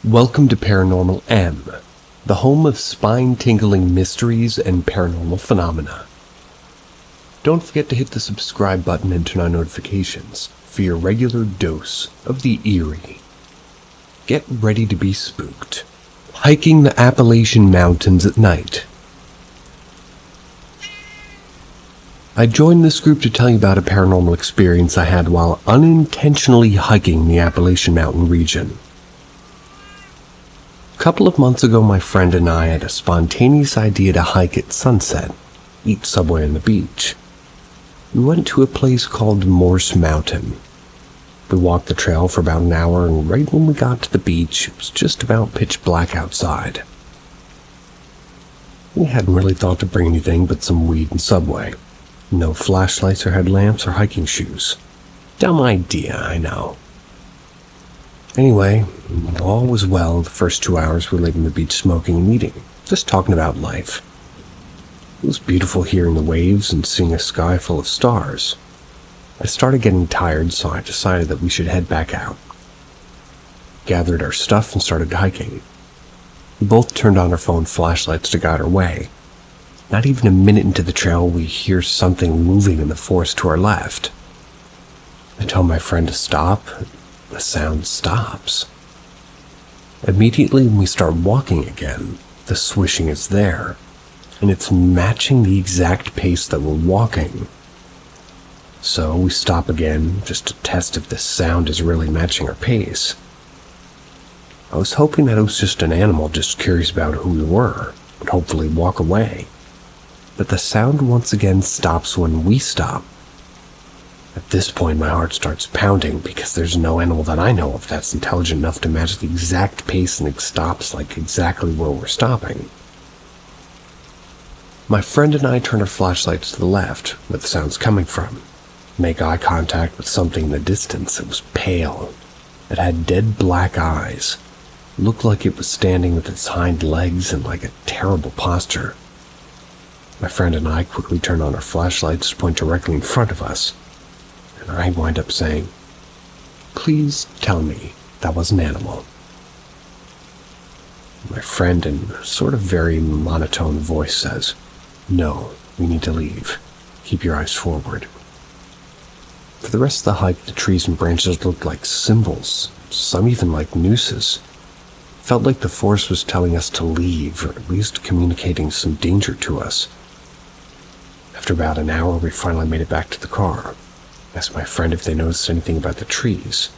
Welcome to Paranormal M, the home of spine-tingling mysteries and paranormal phenomena. Don't forget to hit the subscribe button and turn on notifications for your regular dose of the eerie. Get ready to be spooked. Hiking the Appalachian Mountains at night. I joined this group to tell you about a paranormal experience I had while unintentionally hiking the Appalachian Mountain region. A couple of months ago, my friend and I had a spontaneous idea to hike at sunset, eat Subway on the beach. We went to a place called Morse Mountain. We walked the trail for about an hour, and right when we got to the beach, it was just about pitch black outside. We hadn't really thought to bring anything but some weed and Subway. No flashlights or headlamps or hiking shoes. Dumb idea, I know. Anyway, all was well the first 2 hours we laid on the beach smoking and eating, just talking about life. It was beautiful hearing the waves and seeing a sky full of stars. I started getting tired, so I decided that we should head back out. Gathered our stuff and started hiking. We both turned on our phone flashlights to guide our way. Not even a minute into the trail, we hear something moving in the forest to our left. I tell my friend to stop. The sound stops. Immediately when we start walking again, the swishing is there, and it's matching the exact pace that we're walking. So we stop again, just to test if the sound is really matching our pace. I was hoping that it was just an animal just curious about who we were, and hopefully walk away. But the sound once again stops when we stop. At this point, my heart starts pounding because there's no animal that I know of that's intelligent enough to match the exact pace and it stops like exactly where we're stopping. My friend and I turn our flashlights to the left, where the sound's coming from. Make eye contact with something in the distance. It was pale. It had dead black eyes. Looked like it was standing with its hind legs in like a terrible posture. My friend and I quickly turn on our flashlights to point directly in front of us. And I wind up saying, "Please tell me that was an animal." My friend, in a sort of very monotone voice, says, "No, we need to leave. Keep your eyes forward." For the rest of the hike, the trees and branches looked like symbols, some even like nooses. It felt like the forest was telling us to leave, or at least communicating some danger to us. After about an hour, we finally made it back to the car. Asked my friend if they noticed anything about the trees.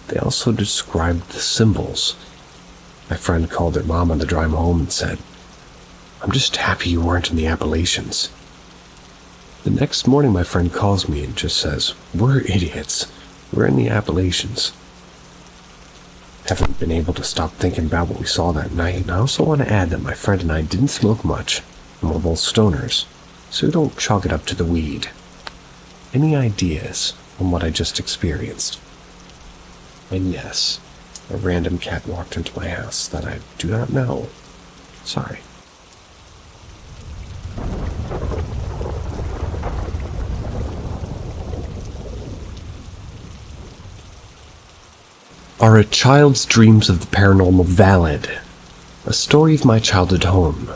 They also described the symbols. My friend called their mom on the drive home and said, "I'm just happy you weren't in the Appalachians." The next morning, my friend calls me and just says, "We're idiots. We're in the Appalachians." Haven't been able to stop thinking about what we saw that night, and I also want to add that my friend and I didn't smoke much, and we're both stoners, so don't chalk it up to the weed. Any ideas on what I just experienced? And yes, a random cat walked into my house that I do not know. Sorry. Are a child's dreams of the paranormal valid? A story of my childhood home.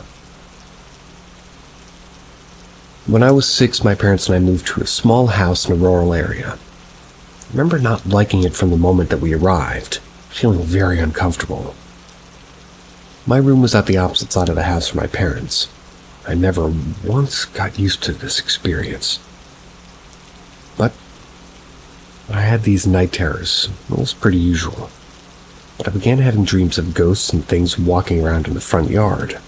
When I was 6, my parents and I moved to a small house in a rural area. I remember not liking it from the moment that we arrived, feeling very uncomfortable. My room was at the opposite side of the house from my parents. I never once got used to this experience. But I had these night terrors. It was pretty usual. But I began having dreams of ghosts and things walking around in the front yard.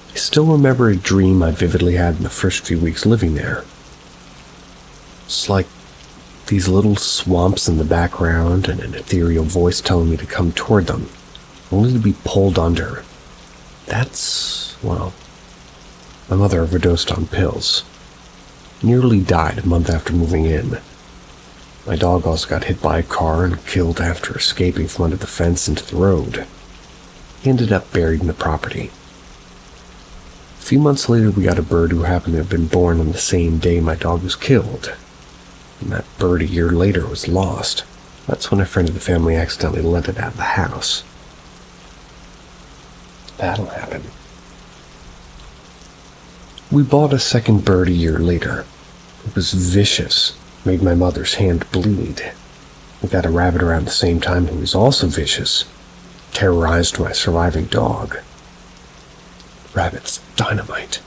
I still remember a dream I vividly had in the first few weeks living there. It's like these little swamps in the background and an ethereal voice telling me to come toward them, only to be pulled under. Well, my mother overdosed on pills. Nearly died a month after moving in. My dog also got hit by a car and killed after escaping from under the fence into the road. He ended up buried in the property. A few months later, we got a bird who happened to have been born on the same day my dog was killed. And that bird a year later was lost. That's when a friend of the family accidentally let it out of the house. That'll happen. We bought a second bird a year later. It was vicious, made my mother's hand bleed. We got a rabbit around the same time who was also vicious, terrorized my surviving dog. Rabbit's dynamite.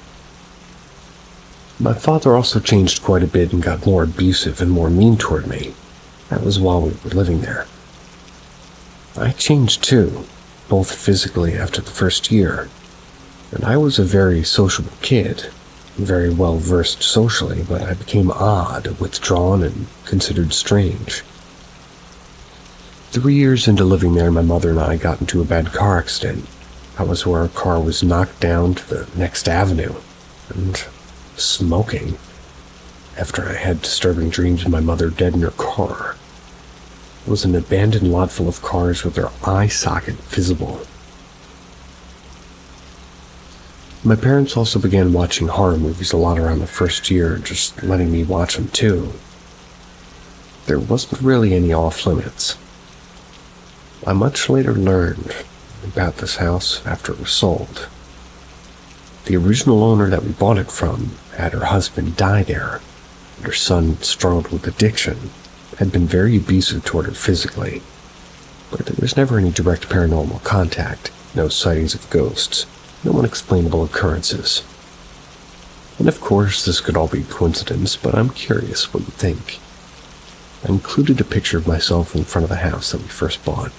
My father also changed quite a bit and got more abusive and more mean toward me. That was while we were living there. I changed too, both physically after the first year. And I was a very sociable kid, very well versed socially, but I became odd, withdrawn, and considered strange. 3 years into living there, my mother and I got into a bad car accident. That was where our car was knocked down to the next avenue, and smoking, after I had disturbing dreams of my mother dead in her car. It was an abandoned lot full of cars with their eye socket visible. My parents also began watching horror movies a lot around the first year, just letting me watch them too. There wasn't really any off-limits. I much later learned about this house after it was sold. The original owner that we bought it from had her husband die there, and her son, struggled with addiction, had been very abusive toward her physically. But there was never any direct paranormal contact, no sightings of ghosts, no unexplainable occurrences. And of course, this could all be coincidence, but I'm curious what you think. I included a picture of myself in front of the house that we first bought.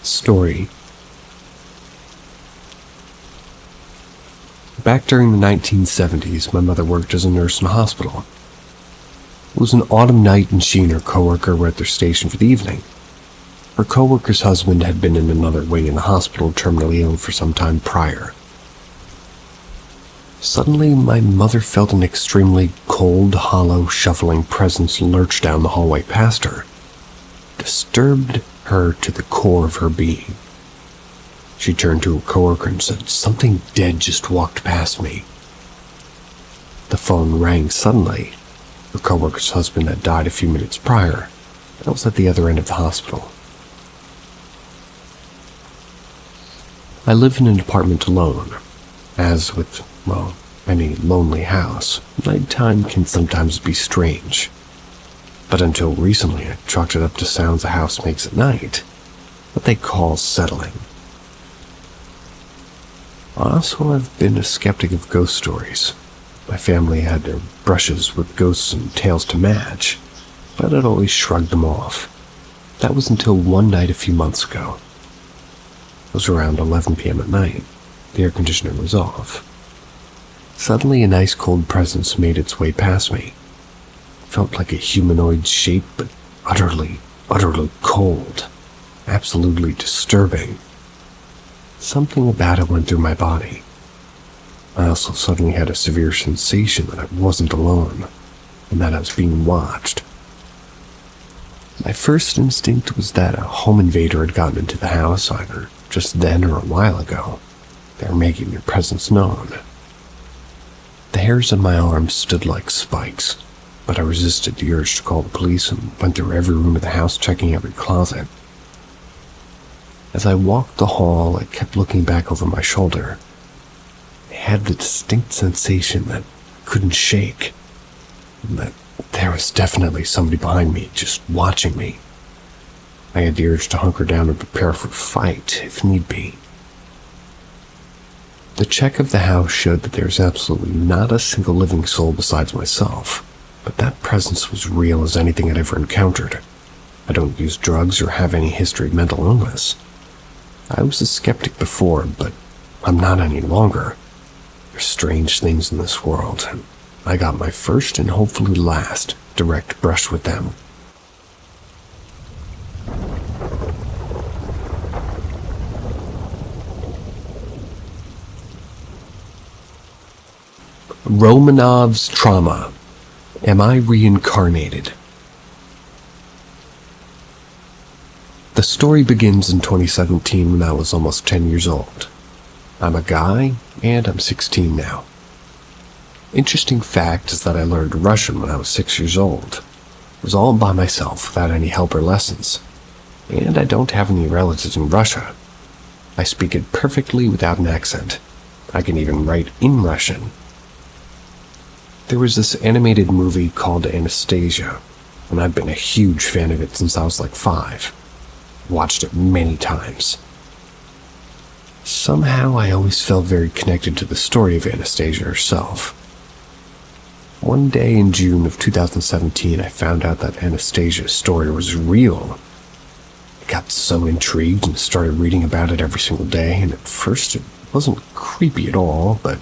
Story. Back during the 1970s, my mother worked as a nurse in a hospital. It was an autumn night and she and her coworker were at their station for the evening. Her coworker's husband had been in another wing in the hospital, terminally ill for some time prior. Suddenly, my mother felt an extremely cold, hollow, shuffling presence lurch down the hallway past her. Disturbed her to the core of her being. She turned to her coworker and said, "Something dead just walked past me." The phone rang suddenly. Her coworker's husband had died a few minutes prior. I was at the other end of the hospital. I live in an apartment alone. As with, well, any lonely house, nighttime can sometimes be strange. But until recently, I chalked it up to sounds a house makes at night, what they call settling. I also have been a skeptic of ghost stories. My family had their brushes with ghosts and tales to match, but I'd always shrugged them off. That was until one night a few months ago. It was around 11 p.m. at night. The air conditioner was off. Suddenly, an ice-cold presence made its way past me. It felt like a humanoid shape, but utterly cold. Absolutely disturbing. Something about it went through my body. I also suddenly had a severe sensation that I wasn't alone, and that I was being watched. My first instinct was that a home invader had gotten into the house either just then or a while ago. They were making their presence known. The hairs on my arms stood like spikes, but I resisted the urge to call the police and went through every room of the house, checking every closet. As I walked the hall, I kept looking back over my shoulder. I had the distinct sensation that I couldn't shake, and that there was definitely somebody behind me, just watching me. I had the urge to hunker down and prepare for a fight, if need be. The check of the house showed that there was absolutely not a single living soul besides myself, but that presence was real as anything I'd ever encountered. I don't use drugs or have any history of mental illness. I was a skeptic before, but I'm not any longer. There's strange things in this world, and I got my first and hopefully last direct brush with them. Romanov's trauma. Am I reincarnated? The story begins in 2017 when I was almost 10 years old. I'm a guy, and I'm 16 now. Interesting fact is that I learned Russian when I was 6 years old. It was all by myself without any help or lessons. And I don't have any relatives in Russia. I speak it perfectly without an accent. I can even write in Russian. There was this animated movie called Anastasia, and I've been a huge fan of it since I was like 5. Watched it many times. Somehow I always felt very connected to the story of Anastasia herself. One day in June of 2017, I found out that Anastasia's story was real. I got so intrigued and started reading about it every single day, and at first it wasn't creepy at all, but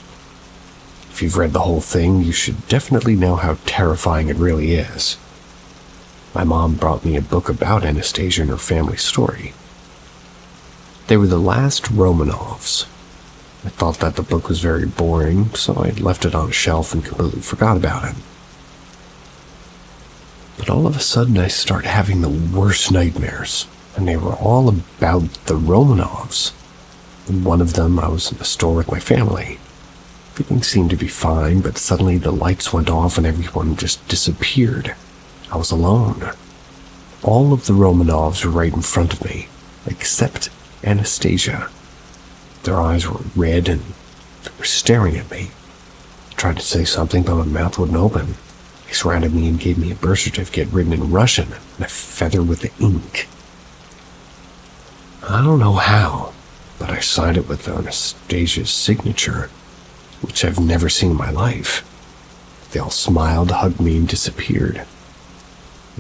if you've read the whole thing, you should definitely know how terrifying it really is. My mom brought me a book about Anastasia and her family story. They were the last Romanovs. I thought that the book was very boring, so I left it on a shelf and completely forgot about it. But all of a sudden I started having the worst nightmares, and they were all about the Romanovs. In one of them, I was in the store with my family. Everything seemed to be fine, but suddenly the lights went off and everyone just disappeared. I was alone. All of the Romanovs were right in front of me, except Anastasia. Their eyes were red and they were staring at me. I tried to say something, but my mouth wouldn't open. They surrounded me and gave me a birth certificate written in Russian and a feather with the ink. I don't know how, but I signed it with Anastasia's signature, which I've never seen in my life. They all smiled, hugged me, and disappeared.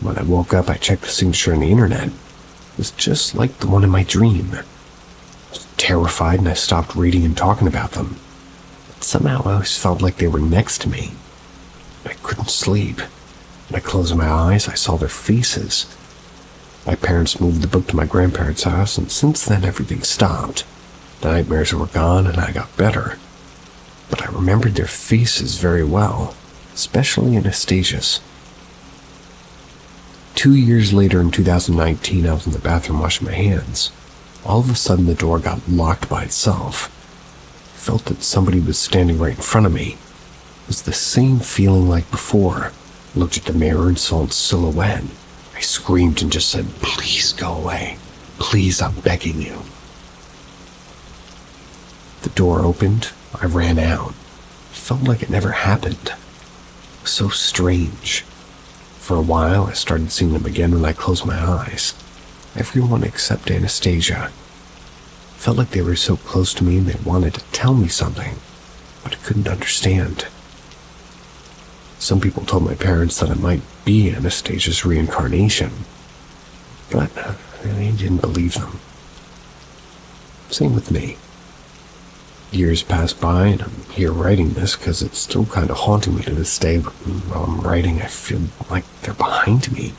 When I woke up, I checked the signature on the internet. It was just like the one in my dream. I was terrified and I stopped reading and talking about them. But somehow I always felt like they were next to me. I couldn't sleep. When I closed my eyes, I saw their faces. My parents moved the book to my grandparents' house, and since then everything stopped. The nightmares were gone and I got better. But I remembered their faces very well, especially Anastasia's. 2 years later in 2019, I was in the bathroom washing my hands. All of a sudden, the door got locked by itself. I felt that somebody was standing right in front of me. It was the same feeling like before. I looked at the mirror and saw its silhouette. I screamed and just said, "Please go away. Please, I'm begging you." The door opened. I ran out. It felt like it never happened. It was so strange. For a while, I started seeing them again when I closed my eyes. Everyone except Anastasia. It felt like they were so close to me and they wanted to tell me something, but I couldn't understand. Some people told my parents that it might be Anastasia's reincarnation, but they didn't believe them. Same with me. Years pass by and I'm here writing this because it's still kind of haunting me to this day. While I'm writing, I feel like they're behind me.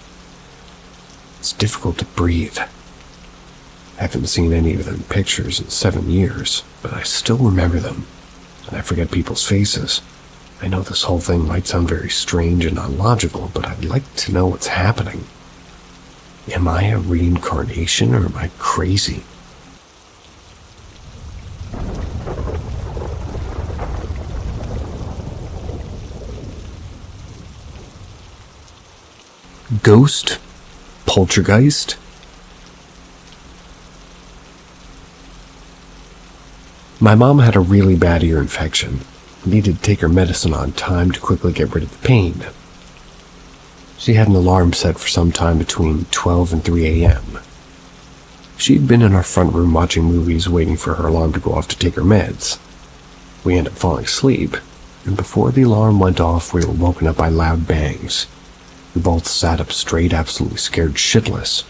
It's difficult to breathe. I haven't seen any of them pictures in 7 years, but I still remember them, and I forget people's faces. I know this whole thing might sound very strange and illogical, but I'd like to know what's happening. Am I a reincarnation or am I crazy? Ghost? Poltergeist? My mom had a really bad ear infection. Needed to take her medicine on time to quickly get rid of the pain. She had an alarm set for some time between 12 and 3 a.m. She'd been in our front room watching movies, waiting for her alarm to go off to take her meds. We ended up falling asleep, and before the alarm went off, we were woken up by loud bangs. We both sat up straight, absolutely scared shitless.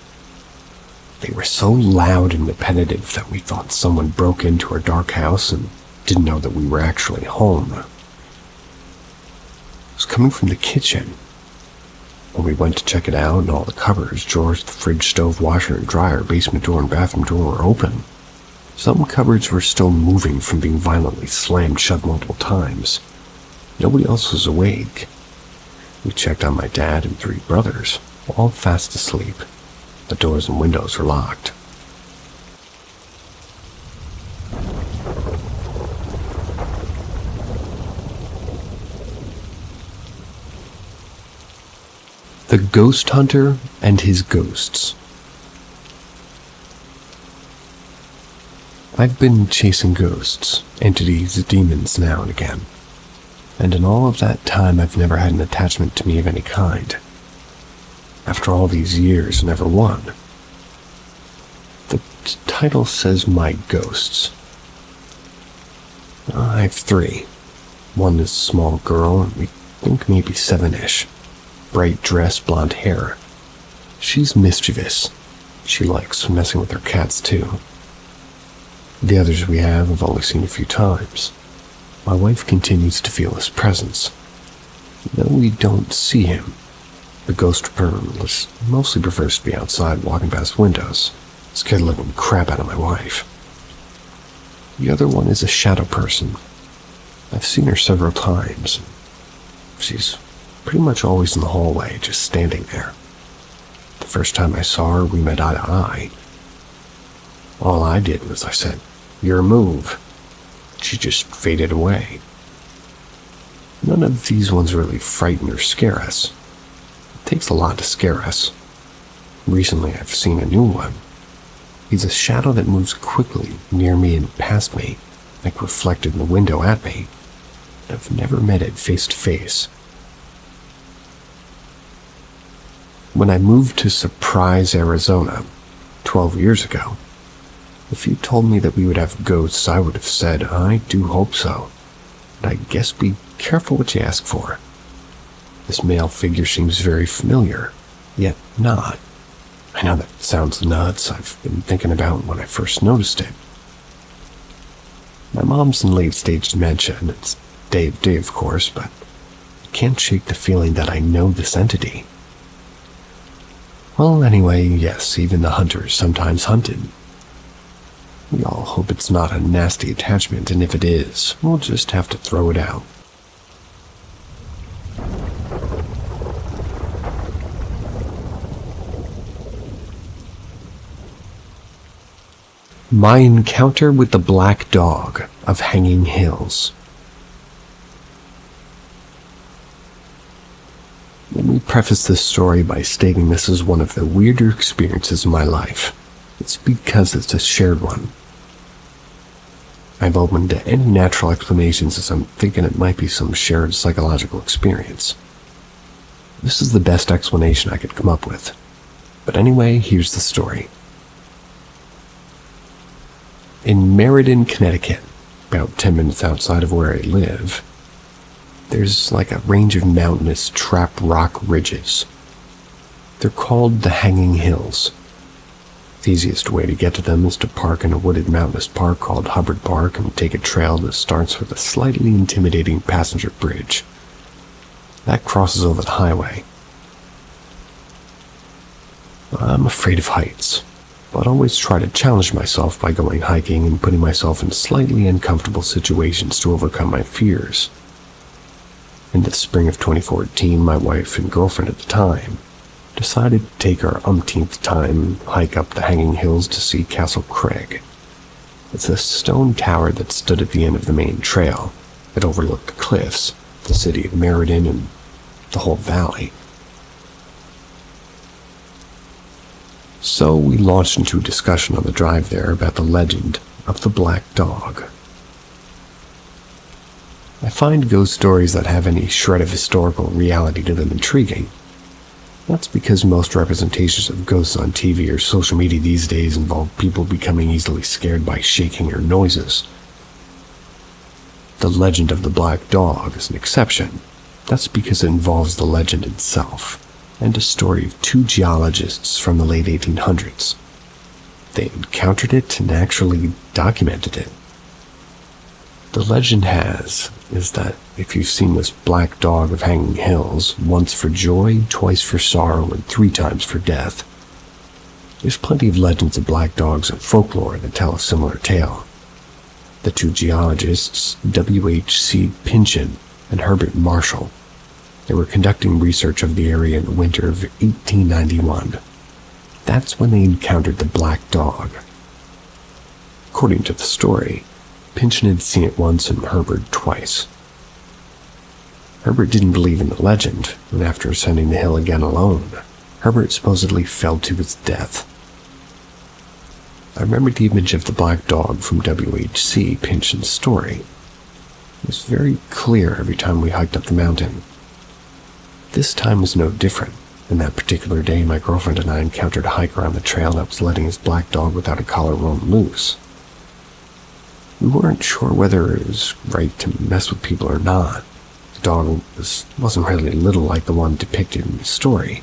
They were so loud and repetitive that we thought someone broke into our dark house and didn't know that we were actually home. It was coming from the kitchen. When we went to check it out, and all the cupboards, drawers, the fridge, stove, washer, and dryer, basement door, and bathroom door were open. Some cupboards were still moving from being violently slammed shut multiple times. Nobody else was awake. We checked on my dad and 3 brothers, all fast asleep. The doors and windows were locked. The Ghost Hunter and His Ghosts. I've been chasing ghosts, entities, demons now and again, and in all of that time I've never had an attachment to me of any kind. After all these years, never one. The title says My Ghosts. I have 3. One is a small girl, and we think maybe 7-ish. Bright dress, blonde hair. She's mischievous. She likes messing with her cats too. The others we have I've only seen a few times. My wife continues to feel his presence. Though we don't see him, the ghost mostly prefers to be outside walking past windows, scared the living crap out of my wife. The other one is a shadow person. I've seen her several times. She's pretty much always in the hallway, just standing there. The first time I saw her, we met eye to eye. All I did was I said, "Your move." She just faded away. None of these ones really frighten or scare us. It takes a lot to scare us. Recently I've seen a new one. He's a shadow that moves quickly near me and past me, like reflected in the window at me. I've never met it face to face. When I moved to Surprise, Arizona, 12 years ago, if you told me that we would have ghosts, I would have said, I do hope so. But I guess be careful what you ask for. This male figure seems very familiar, yet not. I know that sounds nuts. I've been thinking about when I first noticed it. My mom's in late-stage dementia, and it's day of day, of course, but I can't shake the feeling that I know this entity. Well, anyway, yes, even the hunter is sometimes hunted. We all hope it's not a nasty attachment, and if it is, we'll just have to throw it out. My encounter with the Black Dog of Hanging Hills. Let me preface this story by stating this is one of the weirder experiences of my life. It's because it's a shared one. I'm open to any natural explanations as I'm thinking it might be some shared psychological experience. This is the best explanation I could come up with. But anyway, here's the story. In Meriden, Connecticut, about 10 minutes outside of where I live, there's like a range of mountainous trap rock ridges. They're called the Hanging Hills. The easiest way to get to them is to park in a wooded mountainous park called Hubbard Park and take a trail that starts with a slightly intimidating passenger bridge. That crosses over the highway. I'm afraid of heights, but always try to challenge myself by going hiking and putting myself in slightly uncomfortable situations to overcome my fears. In the spring of 2014, my wife and girlfriend at the time decided to take our umpteenth time hike up the Hanging Hills to see Castle Craig. It's a stone tower that stood at the end of the main trail. It overlooked the cliffs, the city of Meriden, and the whole valley. So we launched into a discussion on the drive there about the legend of the Black Dog. I find ghost stories that have any shred of historical reality to them intriguing. That's because most representations of ghosts on TV or social media these days involve people becoming easily scared by shaking or noises. The legend of the Black Dog is an exception. That's because it involves the legend itself, and a story of 2 geologists from the late 1800s. They encountered it and actually documented it. The legend is that if you've seen this Black Dog of Hanging Hills, once for joy, twice for sorrow, and 3 times for death. There's plenty of legends of black dogs and folklore that tell a similar tale. The 2 geologists, W.H.C. Pynchon and Herbert Marshall, they were conducting research of the area in the winter of 1891. That's when they encountered the Black Dog. According to the story, Pynchon had seen it once and Herbert twice. Herbert didn't believe in the legend, and after ascending the hill again alone, Herbert supposedly fell to his death. I remembered the image of the black dog from WHC Pynchon's story. It was very clear every time we hiked up the mountain. This time was no different. And that particular day, my girlfriend and I encountered a hiker on the trail that was letting his black dog without a collar roam loose. We weren't sure whether it was right to mess with people or not. The dog wasn't really little like the one depicted in the story.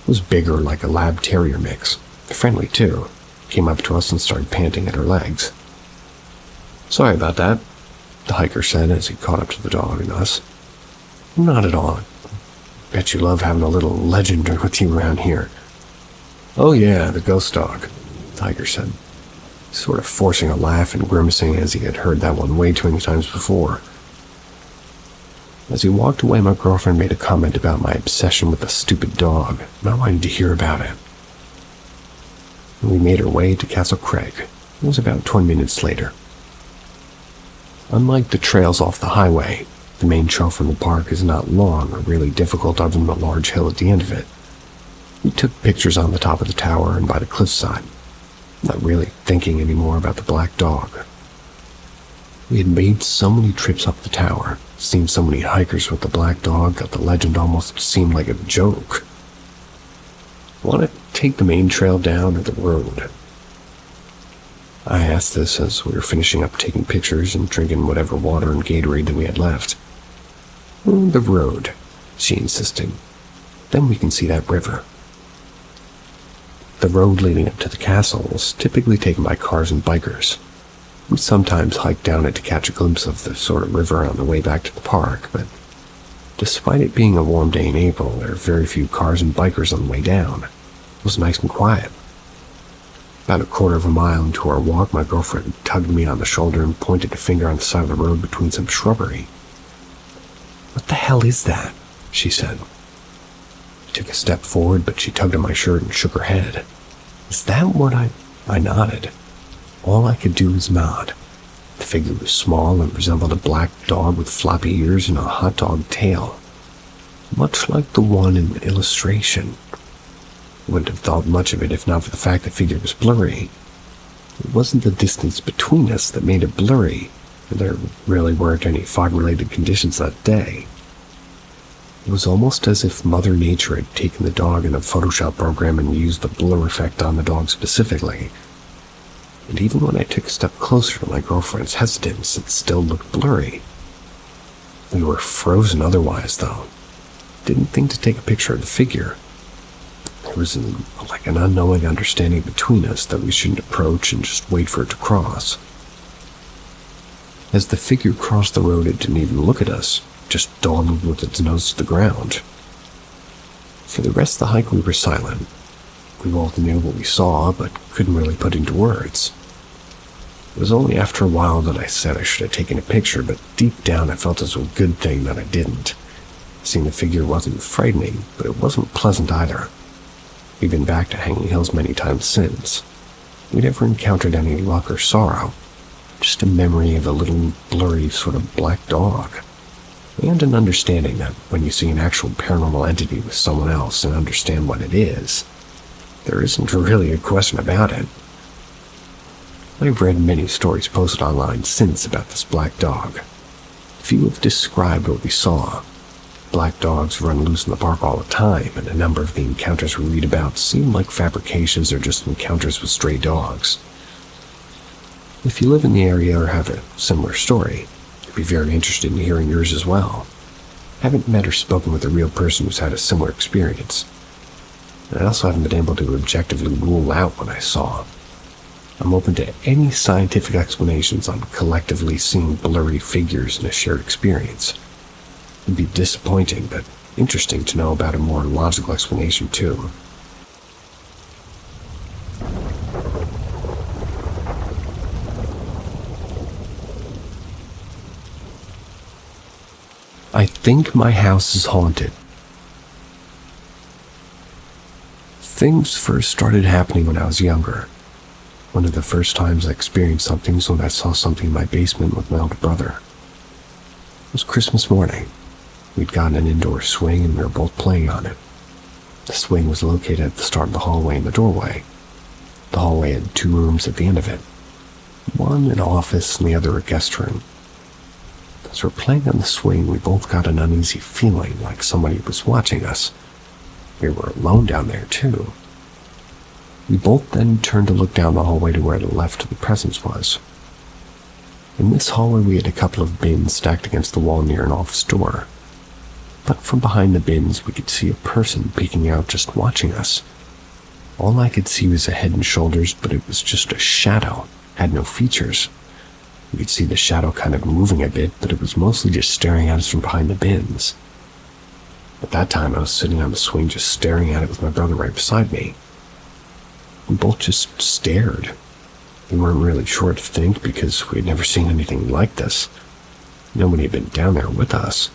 It was bigger, like a lab terrier mix. Friendly, too. Came up to us and started panting at her legs. "Sorry about that," the hiker said as he caught up to the dog and us. "Not at all. Bet you love having a little legend with you around here." "Oh yeah, the ghost dog," the hiker said, sort of forcing a laugh and grimacing as he had heard that one way too many times before. As he walked away, my girlfriend made a comment about my obsession with the stupid dog, and I wanted to hear about it. We made our way to Castle Craig. It was about 20 minutes later. Unlike the trails off the highway, the main trail from the park is not long or really difficult other than a large hill at the end of it. We took pictures on the top of the tower and by the cliffside, not really thinking anymore about the black dog. We had made so many trips up the tower, seen so many hikers with the black dog that the legend almost seemed like a joke. Want to take the main trail down or the road? I asked this as we were finishing up taking pictures and drinking whatever water and Gatorade that we had left. "The road," she insisted. "Then we can see that river." The road leading up to the castle was typically taken by cars and bikers. We sometimes hiked down it to catch a glimpse of the sort of river on the way back to the park, but despite it being a warm day in April, there were very few cars and bikers on the way down. It was nice and quiet. About a quarter of a mile into our walk, my girlfriend tugged me on the shoulder and pointed a finger on the side of the road between some shrubbery. "What the hell is that?" she said. I took a step forward, but she tugged at my shirt and shook her head. "Is that what I nodded. All I could do was nod. The figure was small and resembled a black dog with floppy ears and a hot dog tail, much like the one in the illustration. I wouldn't have thought much of it if not for the fact the figure was blurry. It wasn't the distance between us that made it blurry, and there really weren't any fog-related conditions that day. It was almost as if Mother Nature had taken the dog in a Photoshop program and used the blur effect on the dog specifically. And even when I took a step closer to my girlfriend's hesitance, it still looked blurry. We were frozen otherwise, though. Didn't think to take a picture of the figure. There was like an unknowing understanding between us that we shouldn't approach and just wait for it to cross. As the figure crossed the road, it didn't even look at us, just dawdled with its nose to the ground. For the rest of the hike, we were silent. We both knew what we saw, but couldn't really put into words. It was only after a while that I said I should have taken a picture, but deep down I felt it was a good thing that I didn't. Seeing the figure wasn't frightening, but it wasn't pleasant either. We've been back to Hanging Hills many times since. We never encountered any luck or sorrow, just a memory of a little blurry sort of black dog, and an understanding that when you see an actual paranormal entity with someone else and understand what it is, there isn't really a question about it. I've read many stories posted online since about this black dog. Few have described what we saw. Black dogs run loose in the park all the time, and a number of the encounters we read about seem like fabrications or just encounters with stray dogs. If you live in the area or have a similar story, I'd be very interested in hearing yours as well. I haven't met or spoken with a real person who's had a similar experience. And I also haven't been able to objectively rule out what I saw. I'm open to any scientific explanations on collectively seeing blurry figures in a shared experience. It'd be disappointing, but interesting to know about a more logical explanation too. I think my house is haunted. Things first started happening when I was younger. One of the first times I experienced something was when I saw something in my basement with my older brother. It was Christmas morning. We'd gotten an indoor swing and we were both playing on it. The swing was located at the start of the hallway in the doorway. The hallway had 2 rooms at the end of it. One an office and the other a guest room. As we're playing on the swing, we both got an uneasy feeling like somebody was watching us. We were alone down there, too. We both then turned to look down the hallway to where the left of the presence was. In this hallway, we had a couple of bins stacked against the wall near an office door. But from behind the bins, we could see a person peeking out just watching us. All I could see was a head and shoulders, but it was just a shadow, had no features. We could see the shadow kind of moving a bit, but it was mostly just staring at us from behind the bins. At that time, I was sitting on the swing just staring at it with my brother right beside me. We both just stared. We weren't really sure what to think because we had never seen anything like this. Nobody had been down there with us.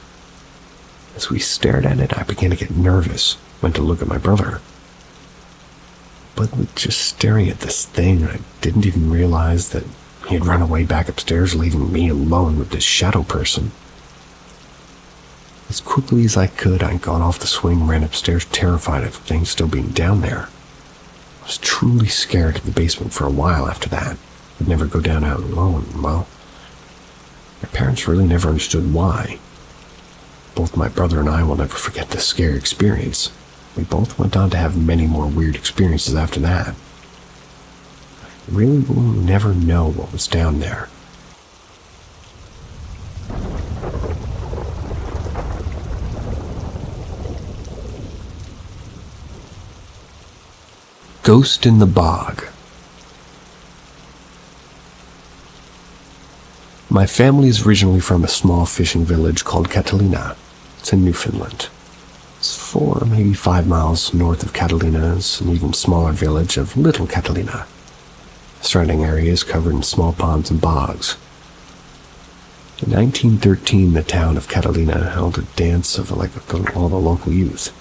As we stared at it, I began to get nervous, went to look at my brother. But with just staring at this thing, I didn't even realize that he had run away back upstairs, leaving me alone with this shadow person. As quickly as I could, I got off the swing and ran upstairs, terrified of things still being down there. I was truly scared of the basement for a while after that. I'd never go down out alone. Well, my parents really never understood why. Both my brother and I will never forget this scary experience. We both went on to have many more weird experiences after that. I really will never know what was down there. Ghost in the Bog. My family is originally from a small fishing village called Catalina. It's in Newfoundland. It's 4, maybe 5 miles north of Catalina is an even smaller village of Little Catalina. The surrounding area is covered in small ponds and bogs. In 1913, the town of Catalina held a dance of all the local youth.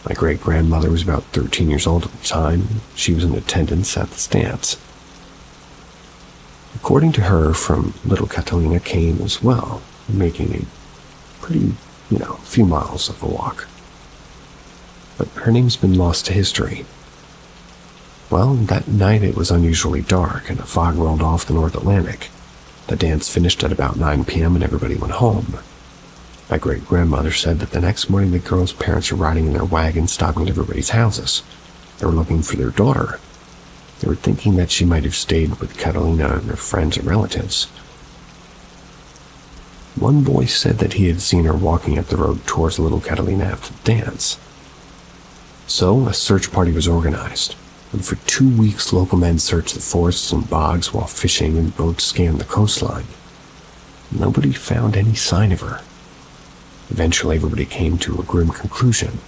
My great-grandmother was about 13 years old at the time. She was in attendance at this dance. According to her, from Little Catalina came as well, making a pretty, few miles of a walk. But her name's been lost to history. Well, that night it was unusually dark and a fog rolled off the North Atlantic. The dance finished at about 9 p.m. and everybody went home. My great-grandmother said that the next morning the girls' parents were riding in their wagon, stopping at everybody's houses. They were looking for their daughter. They were thinking that she might have stayed with Catalina and her friends and relatives. One boy said that he had seen her walking up the road towards Little Catalina after the dance. So a search party was organized, and for 2 weeks local men searched the forests and bogs while fishing and boats scanned the coastline. Nobody found any sign of her. Eventually everybody came to a grim conclusion.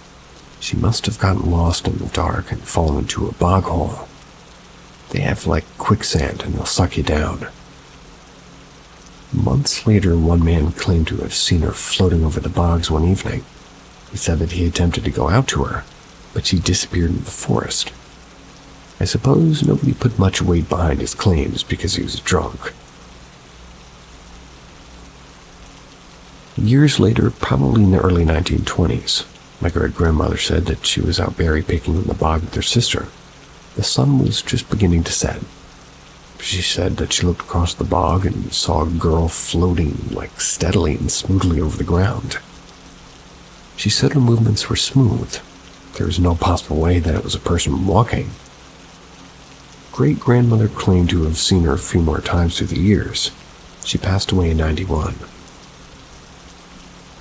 She must have gotten lost in the dark and fallen into a bog hole. They have like quicksand and they'll suck you down. Months later, one man claimed to have seen her floating over the bogs one evening. He said that he attempted to go out to her, but she disappeared into the forest. I suppose nobody put much weight behind his claims because he was drunk. Years later, probably in the early 1920s, my great-grandmother said that she was out berry picking in the bog with her sister. The sun was just beginning to set. She said that she looked across the bog and saw a girl floating steadily and smoothly over the ground. She said her movements were smooth. There was no possible way that it was a person walking. Great-grandmother claimed to have seen her a few more times through the years. She passed away in 91.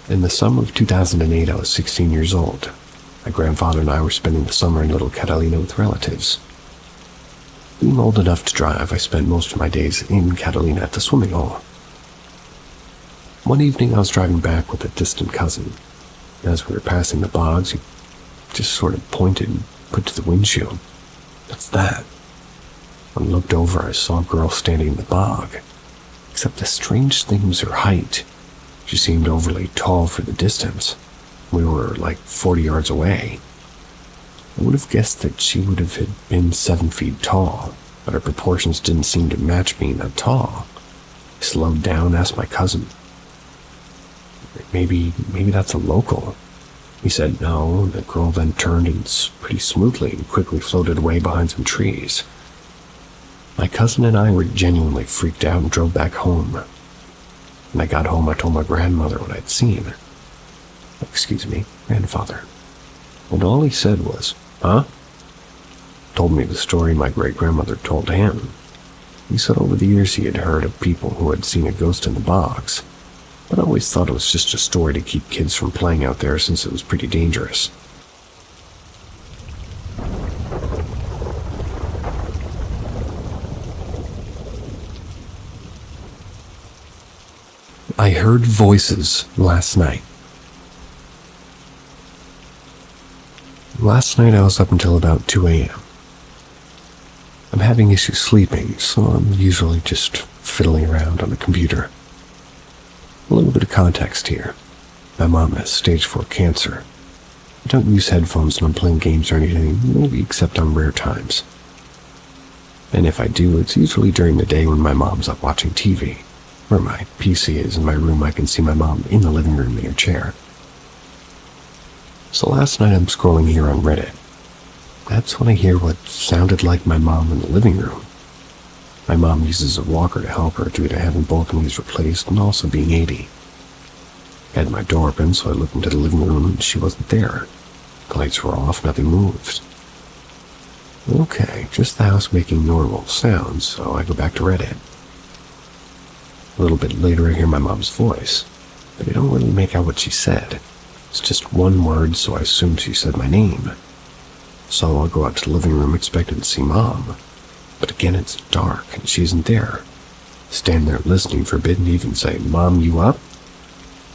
In the summer of 2008, I was 16 years old. My grandfather and I were spending the summer in Little Catalina with relatives. Being old enough to drive, I spent most of my days in Catalina at the swimming hole. One evening, I was driving back with a distant cousin. As we were passing the bogs, he just sort of pointed and put to the windshield. "What's that?" When I looked over, I saw a girl standing in the bog. Except the strange thing was her height. She seemed overly tall for the distance. We were 40 yards away. I would have guessed that she would have been 7 feet tall, but her proportions didn't seem to match being that tall. I slowed down and asked my cousin, Maybe that's a local. He said no, and the girl then turned and pretty smoothly and quickly floated away behind some trees. My cousin and I were genuinely freaked out and drove back home. When I got home, I told my grandmother what I'd seen. Grandfather. And all he said was, "Huh?" Told me the story my great-grandmother told him. He said over the years he had heard of people who had seen a ghost in the box, but always thought it was just a story to keep kids from playing out there since it was pretty dangerous. I heard voices last night. Last night I was up until about 2 a.m. I'm having issues sleeping, so I'm usually just fiddling around on the computer. A little bit of context here. My mom has stage 4 cancer. I don't use headphones when I'm playing games or anything, maybe except on rare times. And if I do, it's usually during the day when my mom's up watching TV. Where my PC is in my room, I can see my mom in the living room in her chair. So last night I'm scrolling here on Reddit. That's when I hear what sounded like my mom in the living room. My mom uses a walker to help her due to having both knees replaced and also being 80. I had my door open, so I looked into the living room and she wasn't there. The lights were off, nothing moved. Okay, just the house making normal sounds, so I go back to Reddit. A little bit later I hear my mom's voice, but I don't really make out what she said. It's just one word, so I assumed she said my name. So I'll go out to the living room expecting to see Mom. But again it's dark and she isn't there. Stand there listening, forbidden to even say, "Mom, you up?"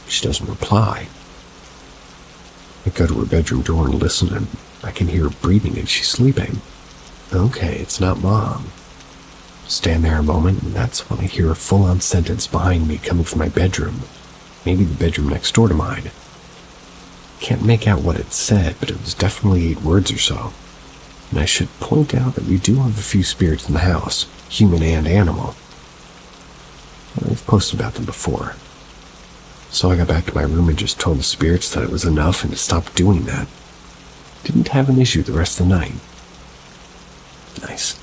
She doesn't reply. I go to her bedroom door and listen, and I can hear her breathing and she's sleeping. Okay, it's not Mom. Stand there a moment, and that's when I hear a full-on sentence behind me coming from my bedroom. Maybe the bedroom next door to mine. Can't make out what it said, but it was definitely 8 words or so. And I should point out that we do have a few spirits in the house, human and animal. I've posted about them before. So I got back to my room and just told the spirits that it was enough and to stop doing that. Didn't have an issue the rest of the night. Nice.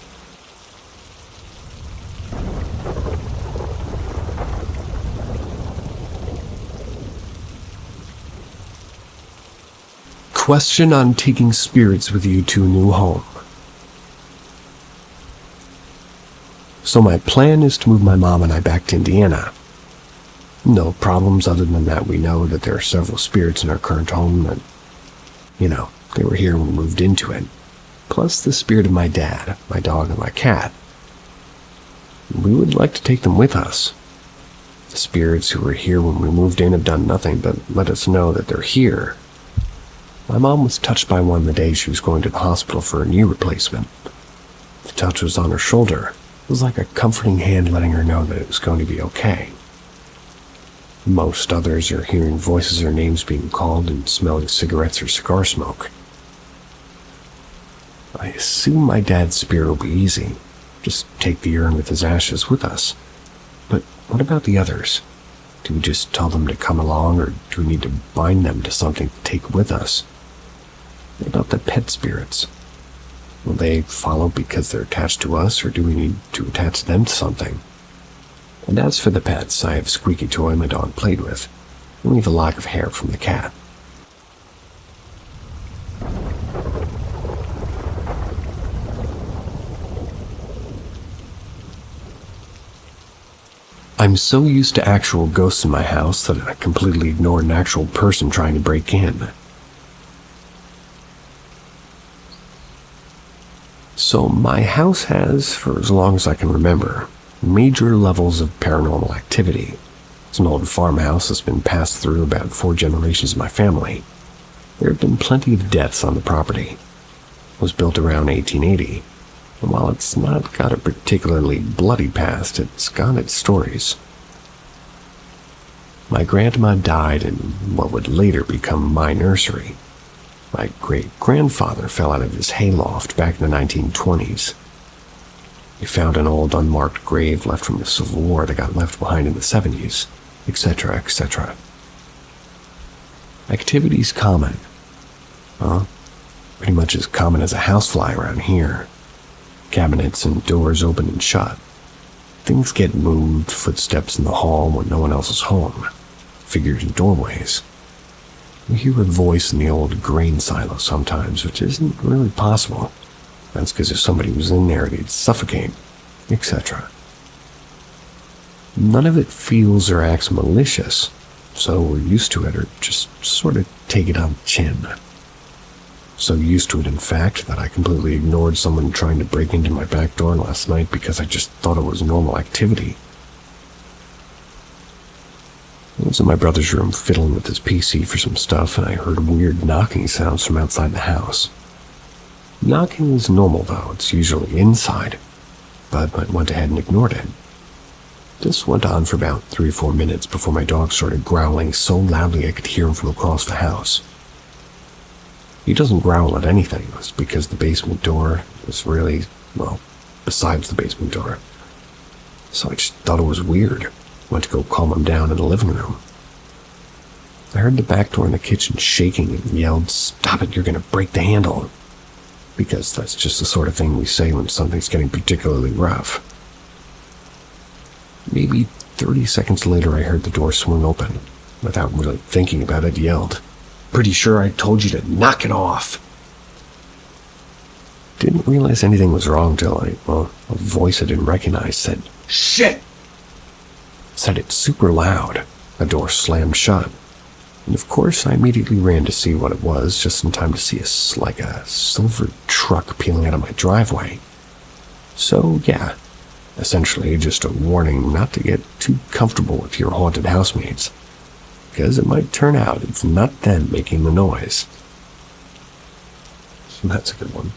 Question on taking spirits with you to a new home. So my plan is to move my mom and I back to Indiana. No problems other than that we know that there are several spirits in our current home that, they were here when we moved into it. Plus the spirit of my dad, my dog, and my cat. We would like to take them with us. The spirits who were here when we moved in have done nothing but let us know that they're here. My mom was touched by one the day she was going to the hospital for a knee replacement. The touch was on her shoulder. It was like a comforting hand letting her know that it was going to be okay. Most others are hearing voices or names being called and smelling cigarettes or cigar smoke. I assume my dad's spirit will be easy. Just take the urn with his ashes with us. But what about the others? Do we just tell them to come along, or do we need to bind them to something to take with us? What about the pet spirits? Will they follow because they're attached to us, or do we need to attach them to something? And as for the pets, I have Squeaky Toy my dog played with, and we have a lock of hair from the cat. I'm so used to actual ghosts in my house that I completely ignore an actual person trying to break in. So my house has, for as long as I can remember, major levels of paranormal activity. It's an old farmhouse that's been passed through about 4 generations of my family. There have been plenty of deaths on the property. It was built around 1880, and while it's not got a particularly bloody past, it's got its stories. My grandma died in what would later become my nursery. My great-grandfather fell out of his hayloft back in the 1920s. He found an old unmarked grave left from the Civil War that got left behind in the 70s, etc., etc. Activities common. Well, pretty much as common as a housefly around here. Cabinets and doors open and shut. Things get moved, footsteps in the hall when no one else is home. Figures in doorways. We hear a voice in the old grain silo sometimes, which isn't really possible. That's because if somebody was in there, they'd suffocate, etc. None of it feels or acts malicious, so we're used to it or just sort of take it on the chin. So used to it, in fact, that I completely ignored someone trying to break into my back door last night because I just thought it was normal activity. I was in my brother's room fiddling with his PC for some stuff, and I heard weird knocking sounds from outside the house. Knocking is normal, though. It's usually inside, but I went ahead and ignored it. This went on for about 3 or 4 minutes before my dog started growling so loudly I could hear him from across the house. He doesn't growl at anything. It's because the basement door is really, well, besides the basement door. So I just thought it was weird. Went to go calm him down in the living room. I heard the back door in the kitchen shaking and yelled, "Stop it, you're going to break the handle." Because that's just the sort of thing we say when something's getting particularly rough. Maybe 30 seconds later I heard the door swing open. Without really thinking about it, yelled, "Pretty sure I told you to knock it off." Didn't realize anything was wrong till a voice I didn't recognize said, "Shit!" Said it super loud. The door slammed shut. And of course, I immediately ran to see what it was, just in time to see a silver truck peeling out of my driveway. So, yeah, essentially just a warning not to get too comfortable with your haunted housemates, because it might turn out it's not them making the noise. That's a good one.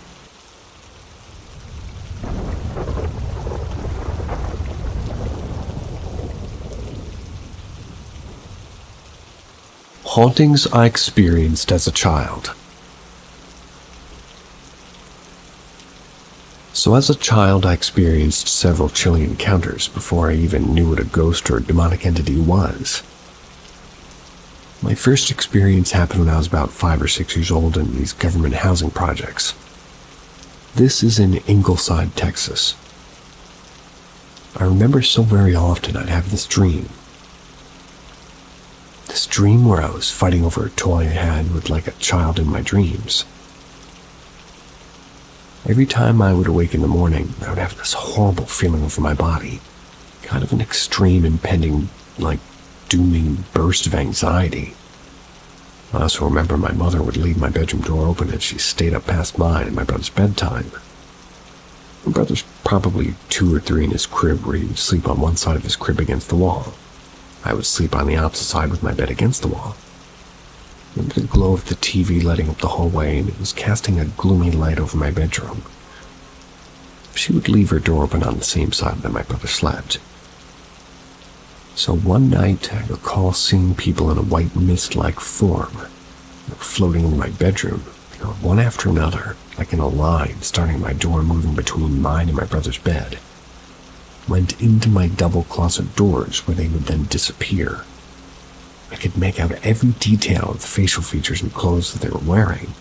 Hauntings I experienced as a child. So as a child, I experienced several chilling encounters before I even knew what a ghost or a demonic entity was. My first experience happened when I was about 5 or 6 years old in these government housing projects. This is in Ingleside, Texas. I remember so very often I'd have this dream. This dream where I was fighting over a toy I had with like a child in my dreams. Every time I would awake in the morning, I would have this horrible feeling over my body. Kind of an extreme, impending, dooming burst of anxiety. I also remember my mother would leave my bedroom door open and she stayed up past mine and my brother's bedtime. My brother's probably 2 or 3 in his crib where he would sleep on one side of his crib against the wall. I would sleep on the opposite side with my bed against the wall. I remember the glow of the TV lighting up the hallway, and it was casting a gloomy light over my bedroom. She would leave her door open on the same side that my brother slept. So one night, I recall seeing people in a white mist-like form. They were floating into my bedroom, one after another, like in a line, starting at my door, moving between mine and my brother's bed. Went into my double closet doors where they would then disappear. I could make out every detail of the facial features and clothes that they were wearing,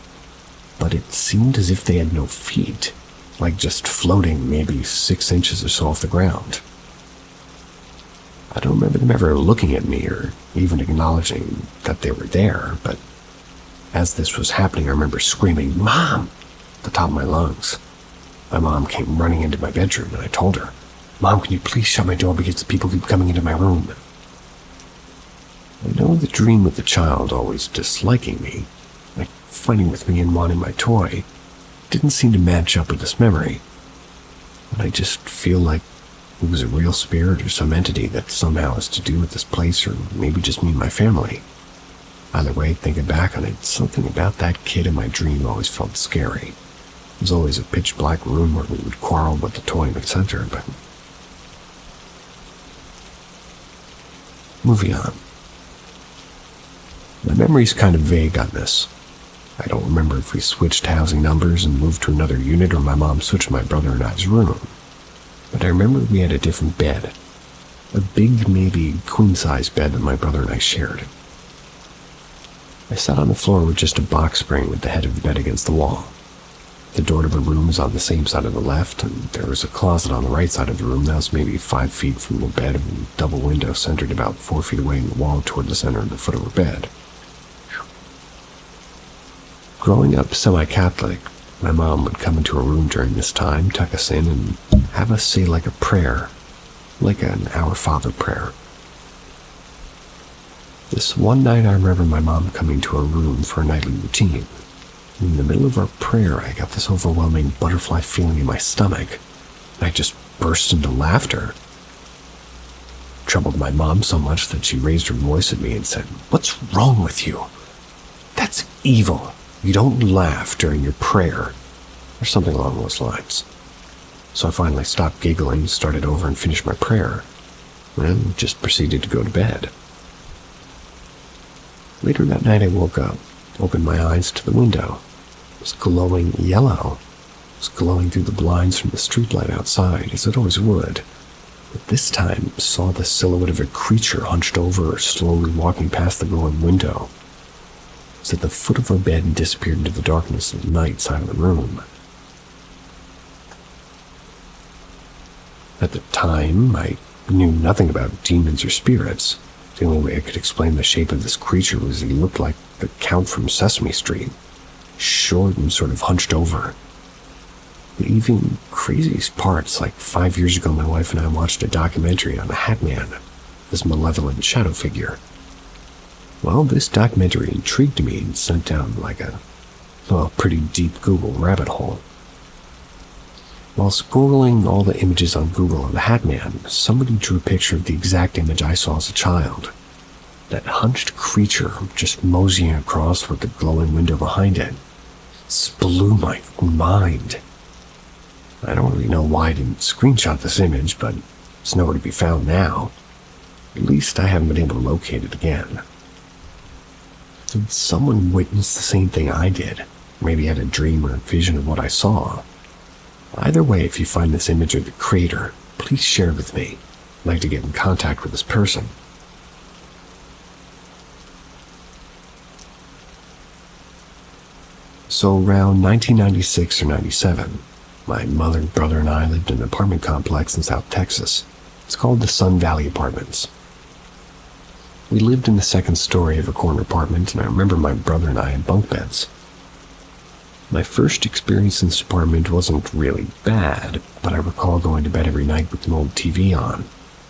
but it seemed as if they had no feet, like just floating maybe 6 inches or so off the ground. I don't remember them ever looking at me or even acknowledging that they were there, but as this was happening I remember screaming, "Mom!" at the top of my lungs. My mom came running into my bedroom and I told her, "Mom, can you please shut my door because the people keep coming into my room?" I know the dream with the child always disliking me, like fighting with me and wanting my toy, didn't seem to match up with this memory. And I just feel like it was a real spirit or some entity that somehow has to do with this place, or maybe just me and my family. Either way, thinking back on it, something about that kid in my dream always felt scary. It was always a pitch black room where we would quarrel with the toy in the center, but moving on. My memory's kind of vague on this. I don't remember if we switched housing numbers and moved to another unit or my mom switched my brother and I's room. But I remember we had a different bed. A big, maybe queen-size bed that my brother and I shared. I sat on the floor with just a box spring with the head of the bed against the wall. The door to the room was on the same side of the left, and there was a closet on the right side of the room that was maybe 5 feet from the bed and a double window centered about 4 feet away in the wall toward the center of the foot of her bed. Growing up semi-Catholic, my mom would come into her room during this time, tuck us in, and have us say like a prayer, like an Our Father prayer. This one night I remember my mom coming to our room for a nightly routine. In the middle of our prayer, I got this overwhelming butterfly feeling in my stomach, and I just burst into laughter. It troubled my mom so much that she raised her voice at me and said, "What's wrong with you? That's evil. You don't laugh during your prayer," or something along those lines. So I finally stopped giggling, started over and finished my prayer, and just proceeded to go to bed. Later that night I woke up, opened my eyes to the window. It was glowing yellow. It was glowing through the blinds from the streetlight outside, as it always would. But this time saw the silhouette of a creature hunched over, slowly walking past the glowing window. It was at the foot of her bed and disappeared into the darkness of the night side of the room. At the time, I knew nothing about demons or spirits. The only way I could explain the shape of this creature was he looked like the Count from Sesame Street, short and sort of hunched over. The even craziest part's like 5 years ago my wife and I watched a documentary on the Hat Man, this malevolent shadow figure. Well, this documentary intrigued me and sent down like a, pretty deep Google rabbit hole. While scrolling all the images on Google of the Hat Man, somebody drew a picture of the exact image I saw as a child. That hunched creature just moseying across with the glowing window behind it. This blew my mind. I don't really know why I didn't screenshot this image, but it's nowhere to be found now. At least I haven't been able to locate it again. Did someone witness the same thing I did? Maybe had a dream or a vision of what I saw? Either way, if you find this image or the creator, please share it with me. I'd like to get in contact with this person. So around 1996 or 97, my mother, brother, and I lived in an apartment complex in South Texas. It's called the Sun Valley Apartments. We lived in the second story of a corner apartment, and I remember my brother and I had bunk beds. My first experience in this apartment wasn't really bad, but I recall going to bed every night with an old TV on.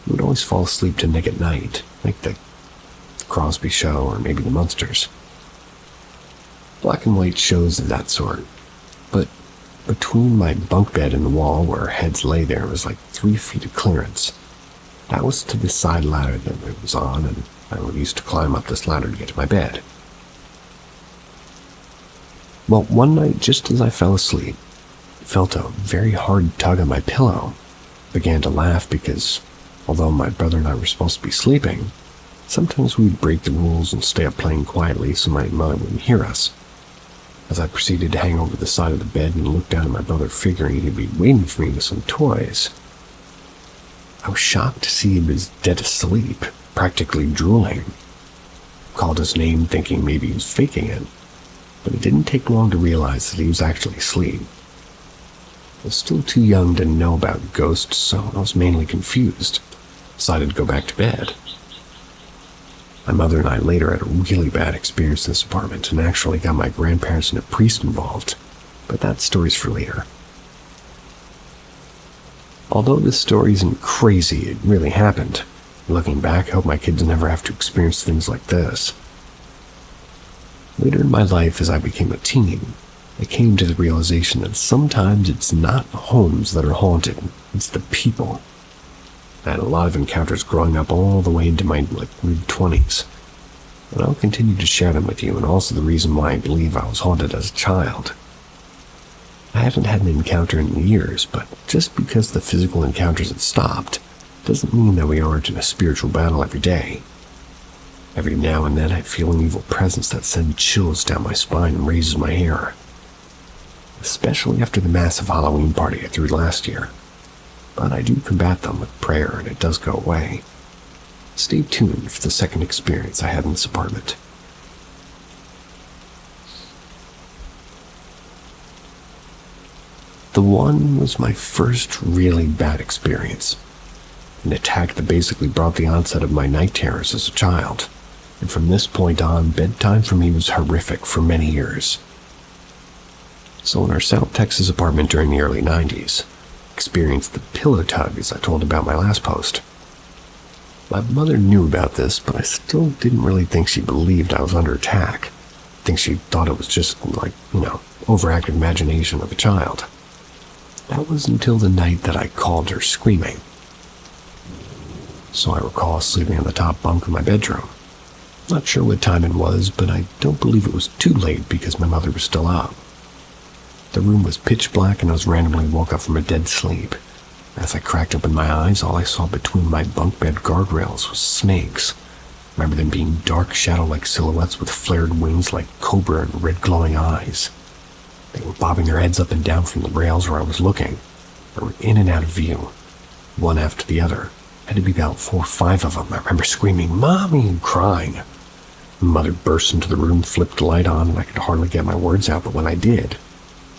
We would always fall asleep to Nick at Night, like the Crosby Show or maybe the Munsters. Black and white shows of that sort. But between my bunk bed and the wall where our heads lay there was like 3 feet of clearance. That was to the side ladder that it was on, and I would used to climb up this ladder to get to my bed. Well, one night, just as I fell asleep, I felt a very hard tug on my pillow. I began to laugh because, although my brother and I were supposed to be sleeping, sometimes we'd break the rules and stay up playing quietly so my mother wouldn't hear us. As I proceeded to hang over the side of the bed and look down at my brother, figuring he'd be waiting for me with some toys, I was shocked to see he was dead asleep, practically drooling. I called his name thinking maybe he was faking it, but it didn't take long to realize that he was actually asleep. I was still too young to know about ghosts, so I was mainly confused. Decided to go back to bed. My mother and I later had a really bad experience in this apartment and actually got my grandparents and a priest involved, but that story's for later. Although this story isn't crazy, it really happened. Looking back, I hope my kids never have to experience things like this. Later in my life, as I became a teen, I came to the realization that sometimes it's not homes that are haunted, it's the people. I had a lot of encounters growing up all the way into my mid-20s, and I'll continue to share them with you, and also the reason why I believe I was haunted as a child. I haven't had an encounter in years, but just because the physical encounters have stopped, doesn't mean that we aren't in a spiritual battle every day. Every now and then I feel an evil presence that sends chills down my spine and raises my hair. Especially after the massive Halloween party I threw last year. But I do combat them with prayer and it does go away. Stay tuned for the second experience I had in this apartment. The one was my first really bad experience. An attack that basically brought the onset of my night terrors as a child. And from this point on, bedtime for me was horrific for many years. So in our South Texas apartment during the early 90s, experienced the pillow tug as I told about my last post. My mother knew about this, but I still didn't really think she believed I was under attack. I think she thought it was just overactive imagination of a child. That was until the night that I called her screaming. So I recall sleeping on the top bunk of my bedroom. Not sure what time it was, but I don't believe it was too late because my mother was still up. The room was pitch black and I was randomly woke up from a dead sleep. As I cracked open my eyes, all I saw between my bunk bed guardrails was snakes. I remember them being dark shadow-like silhouettes with flared wings like cobra and red glowing eyes. They were bobbing their heads up and down from the rails where I was looking. They were in and out of view, one after the other. Had to be about 4 or 5 of them. I remember screaming, "Mommy!" and crying. My mother burst into the room, flipped the light on, and I could hardly get my words out, but when I did,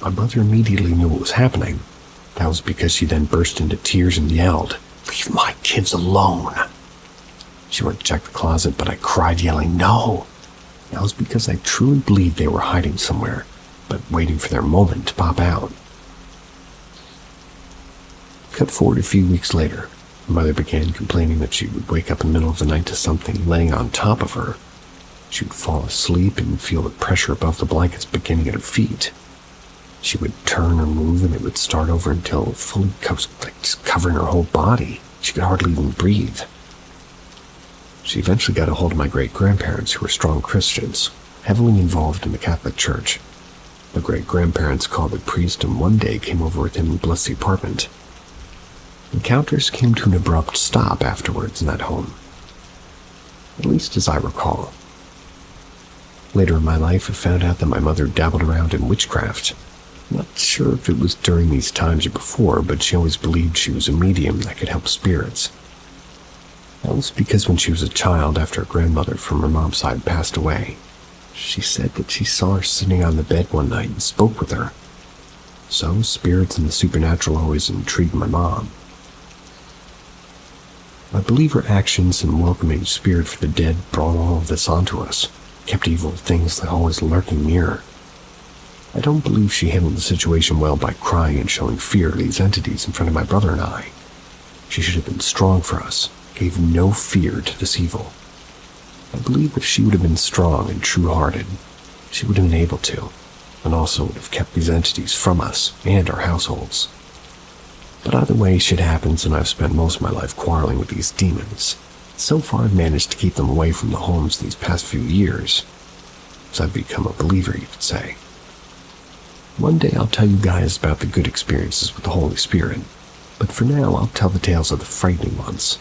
my mother immediately knew what was happening. That was because she then burst into tears and yelled, "Leave my kids alone!" She went to check the closet, but I cried, yelling, "No!" That was because I truly believed they were hiding somewhere, but waiting for their moment to pop out. Cut forward a few weeks later, my mother began complaining that she would wake up in the middle of the night to something laying on top of her. She would fall asleep and feel the pressure above the blankets beginning at her feet. She would turn or move and it would start over until it fully just covering her whole body. She could hardly even breathe. She eventually got a hold of my great-grandparents, who were strong Christians, heavily involved in the Catholic Church. My great-grandparents called the priest and one day came over with him and blessed the apartment. Encounters came to an abrupt stop afterwards in that home, at least as I recall. Later in my life, I found out that my mother dabbled around in witchcraft. Not sure if it was during these times or before, but she always believed she was a medium that could help spirits. That was because when she was a child, after her grandmother from her mom's side passed away, she said that she saw her sitting on the bed one night and spoke with her. So spirits and the supernatural always intrigued my mom. I believe her actions in welcoming spirit for the dead brought all of this onto us, kept evil things that always lurking near. I don't believe she handled the situation well by crying and showing fear to these entities in front of my brother and I. She should have been strong for us, gave no fear to this evil. I believe if she would have been strong and true-hearted, she would have been able to, and also would have kept these entities from us and our households. But either way, shit happens, and I've spent most of my life quarreling with these demons. So far, I've managed to keep them away from the homes these past few years, so I've become a believer, you could say. One day I'll tell you guys about the good experiences with the Holy Spirit, but for now I'll tell the tales of the frightening ones.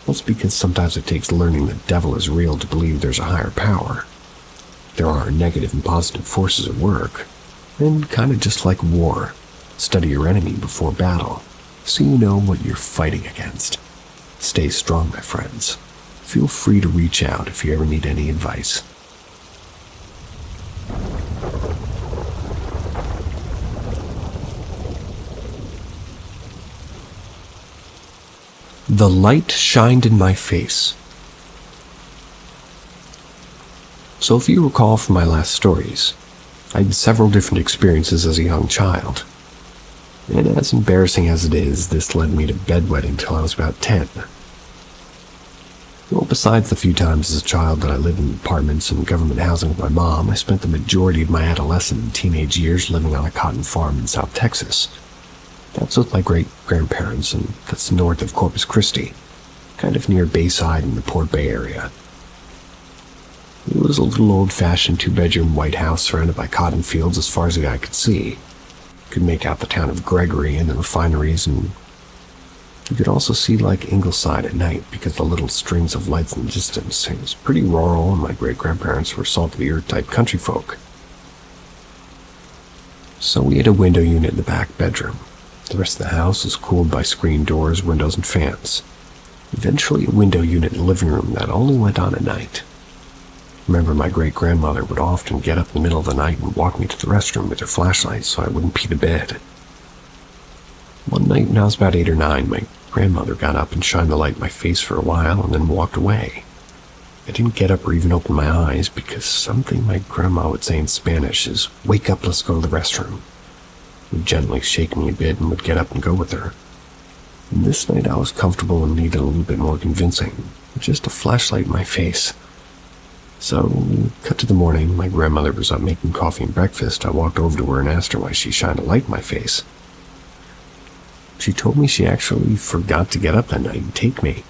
That's because sometimes it takes learning the devil is real to believe there's a higher power. There are negative and positive forces at work, and kind of just like war, study your enemy before battle, so you know what you're fighting against. Stay strong, my friends. Feel free to reach out if you ever need any advice. The light shined in my face. So if you recall from my last stories, I had several different experiences as a young child. And as embarrassing as it is, this led me to bedwetting till I was about 10. Well, besides the few times as a child that I lived in apartments and government housing with my mom, I spent the majority of my adolescent and teenage years living on a cotton farm in South Texas. That's with my great-grandparents, and that's north of Corpus Christi, kind of near Bayside in the Port Bay area. It was a little old-fashioned 2-bedroom white house surrounded by cotton fields as far as the eye could see. You could make out the town of Gregory and the refineries, and you could also see like Ingleside at night because the little strings of lights in the distance. It was pretty rural, and my great-grandparents were salt-of-the-earth type country folk. So we had a window unit in the back bedroom. The rest of the house was cooled by screen doors, windows, and fans. Eventually a window unit in the living room that only went on at night. Remember, my great-grandmother would often get up in the middle of the night and walk me to the restroom with her flashlight so I wouldn't pee the bed. One night when I was about 8 or 9, my grandmother got up and shined the light in my face for a while and then walked away. I didn't get up or even open my eyes because something my grandma would say in Spanish is, "Wake up, let's go to the restroom." Would gently shake me a bit and would get up and go with her. And this night I was comfortable and needed a little bit more convincing, with just a flashlight in my face. So, cut to the morning, my grandmother was up making coffee and breakfast. I walked over to her and asked her why she shined a light in my face. She told me she actually forgot to get up that night and take me.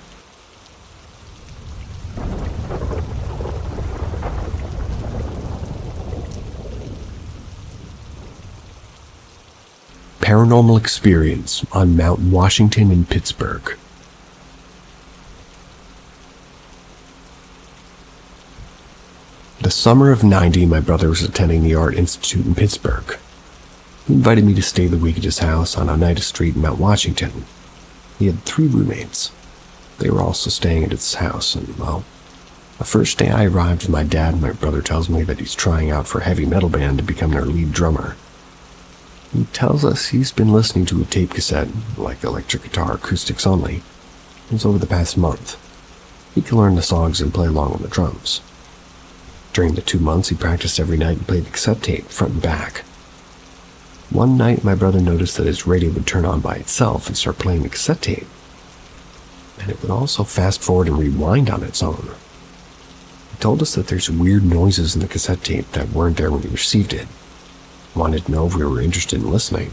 Paranormal experience on Mount Washington in Pittsburgh. The summer of '90, my brother was attending the Art Institute in Pittsburgh. He invited me to stay the week at his house on Oneida Street in Mount Washington. He had 3 roommates. They were also staying at his house, and, well, the first day I arrived with my dad, my brother tells me that he's trying out for a heavy metal band to become their lead drummer. He tells us he's been listening to a tape cassette, like electric guitar acoustics only. It was over the past month. He can learn the songs and play along on the drums. During the 2 months, he practiced every night and played the cassette tape, front and back. One night, my brother noticed that his radio would turn on by itself and start playing the cassette tape. And it would also fast forward and rewind on its own. He told us that there's weird noises in the cassette tape that weren't there when he received it. Wanted to know if we were interested in listening.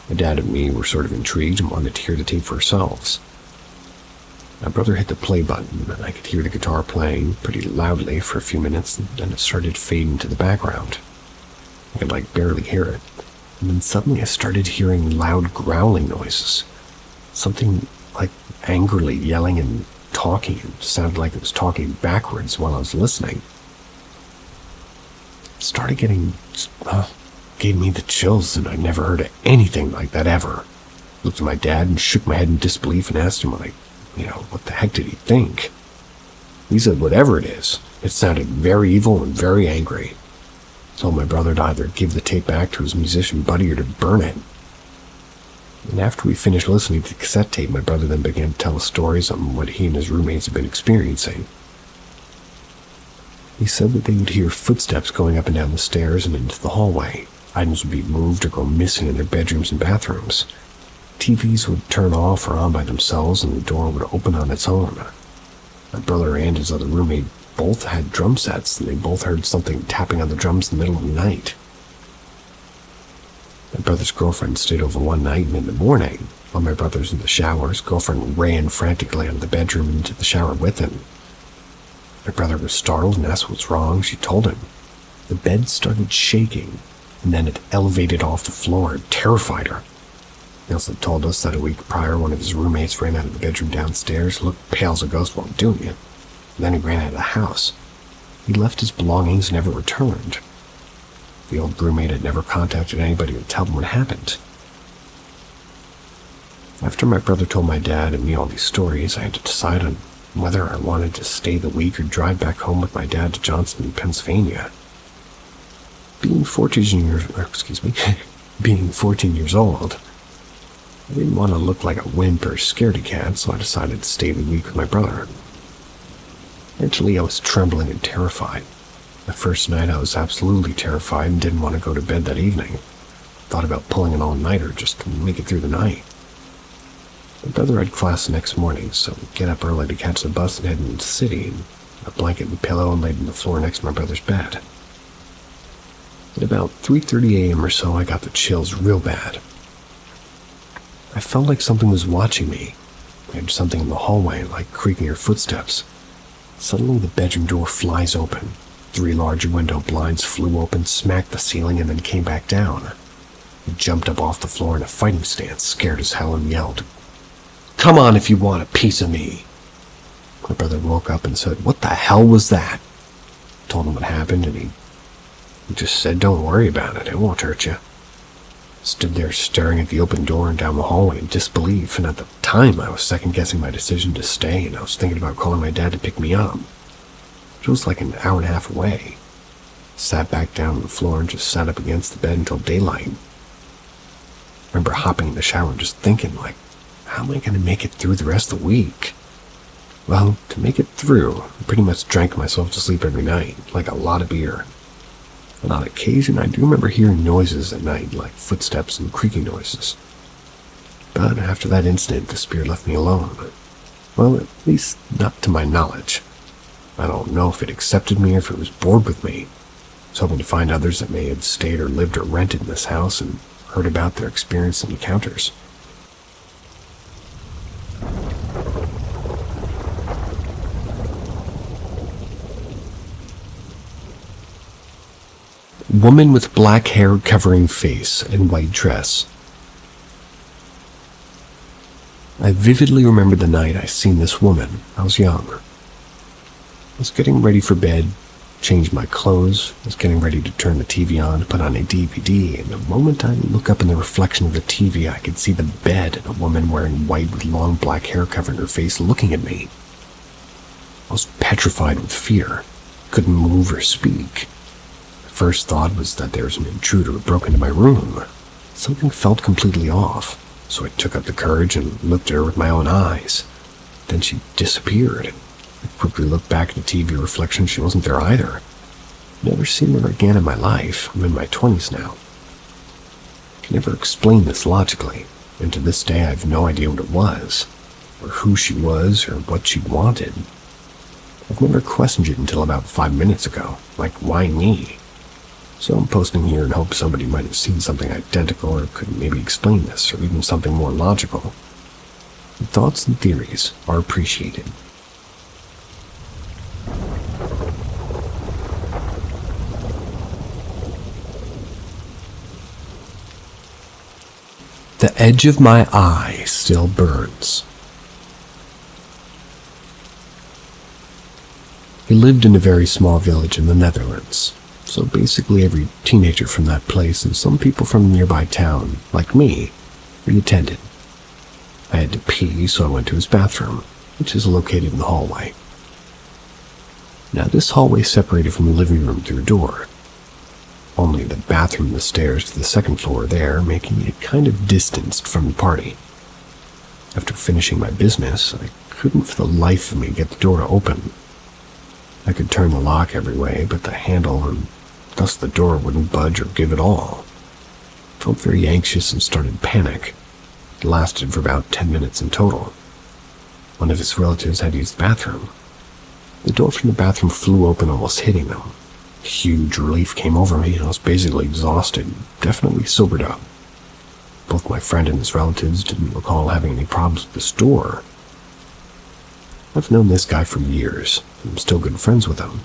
My dad and me were sort of intrigued and wanted to hear the tape for ourselves. My brother hit the play button, and I could hear the guitar playing pretty loudly for a few minutes, and then it started fading to the background. I could barely hear it, and then suddenly I started hearing loud growling noises. Something like angrily yelling and talking. It sounded like it was talking backwards while I was listening. It started gave me the chills, and I never heard anything like that ever. Looked at my dad and shook my head in disbelief and asked him, what the heck did he think? He said, whatever it is, it sounded very evil and very angry. Told my brother to either give the tape back to his musician buddy or to burn it. And after we finished listening to the cassette tape, my brother then began to tell us stories on what he and his roommates had been experiencing. He said that they would hear footsteps going up and down the stairs and into the hallway. Items would be moved or go missing in their bedrooms and bathrooms. TVs would turn off or on by themselves, and the door would open on its own. My brother and his other roommate both had drum sets, and they both heard something tapping on the drums in the middle of the night. My brother's girlfriend stayed over one night, and in the morning, while my brother was in the shower, his girlfriend ran frantically out of the bedroom into the shower with him. My brother was startled and asked what's wrong. She told him. The bed started shaking, and then it elevated off the floor and terrified her. He also told us that a week prior, one of his roommates ran out of the bedroom downstairs, looked pale as a ghost while doing it, and then he ran out of the house. He left his belongings and never returned. The old roommate had never contacted anybody to tell them what happened. After my brother told my dad and me all these stories, I had to decide on whether I wanted to stay the week or drive back home with my dad to Johnston, Pennsylvania. Being 14 years old, I didn't want to look like a wimp or scaredy cat, so I decided to stay the week with my brother. Mentally, I was trembling and terrified. The first night, I was absolutely terrified and didn't want to go to bed that evening. Thought about pulling an all-nighter just to make it through the night. My brother had class the next morning, so we'd get up early to catch the bus and head into the city, and a blanket and pillow and laid on the floor next to my brother's bed. At about 3:30 a.m. or so, I got the chills real bad. I felt like something was watching me. I heard something in the hallway, like creaking or footsteps. Suddenly, the bedroom door flies open. 3 large window blinds flew open, smacked the ceiling, and then came back down. He jumped up off the floor in a fighting stance, scared as hell, and yelled, "Come on if you want a piece of me." My brother woke up and said, "What the hell was that?" Told him what happened, and he just said, "Don't worry about it, it won't hurt you." Stood there staring at the open door and down the hallway in disbelief, and at the time I was second-guessing my decision to stay, and I was thinking about calling my dad to pick me up. It was like an hour and a half away. Sat back down on the floor and just sat up against the bed until daylight. remember hopping in the shower and just thinking, like, how am I going to make it through the rest of the week? Well, to make it through, I pretty much drank myself to sleep every night, like a lot of beer. And on occasion, I do remember hearing noises at night, like footsteps and creaking noises. But after that incident, the spirit left me alone. Well, at least not to my knowledge. I don't know if it accepted me or if it was bored with me. I was hoping to find others that may have stayed or lived or rented in this house and heard about their experience and encounters. Woman with black hair covering face and white dress. I vividly remember the night I seen this woman. I was young. I was getting ready for bed, changed my clothes, was getting ready to turn the TV on, put on a DVD, and the moment I look up in the reflection of the TV, I could see the bed and a woman wearing white with long black hair covering her face looking at me. I was petrified with fear, couldn't move or speak. My first thought was that there was an intruder who broke into my room. Something felt completely off, so I took up the courage and looked at her with my own eyes. Then she disappeared. I quickly looked back at the TV reflection. She wasn't there either. Never seen her again in my life. I'm in my 20s now. I can never explain this logically, and to this day I have no idea what it was, or who she was, or what she wanted. I've never questioned it until about 5 minutes ago, like, why me? So I'm posting here in hope somebody might have seen something identical or could maybe explain this, or even something more logical. Your thoughts and theories are appreciated. The edge of my eye still burns. He lived in a very small village in the Netherlands, so basically every teenager from that place and some people from a nearby town, like me, reattended. I had to pee, so I went to his bathroom, which is located in the hallway. Now this hallway separated from the living room through a door. Only the bathroom and the stairs to the second floor there, making it kind of distanced from the party. After finishing my business, I couldn't for the life of me get the door to open. I could turn the lock every way, but the handle and thus the door wouldn't budge or give at all. I felt very anxious and started panic. It lasted for about 10 minutes in total. One of his relatives had used the bathroom. The door from the bathroom flew open, almost hitting them. Huge relief came over me, and I was basically exhausted, definitely sobered up. Both my friend and his relatives didn't recall having any problems with this door. I've known this guy for years, and I'm still good friends with him.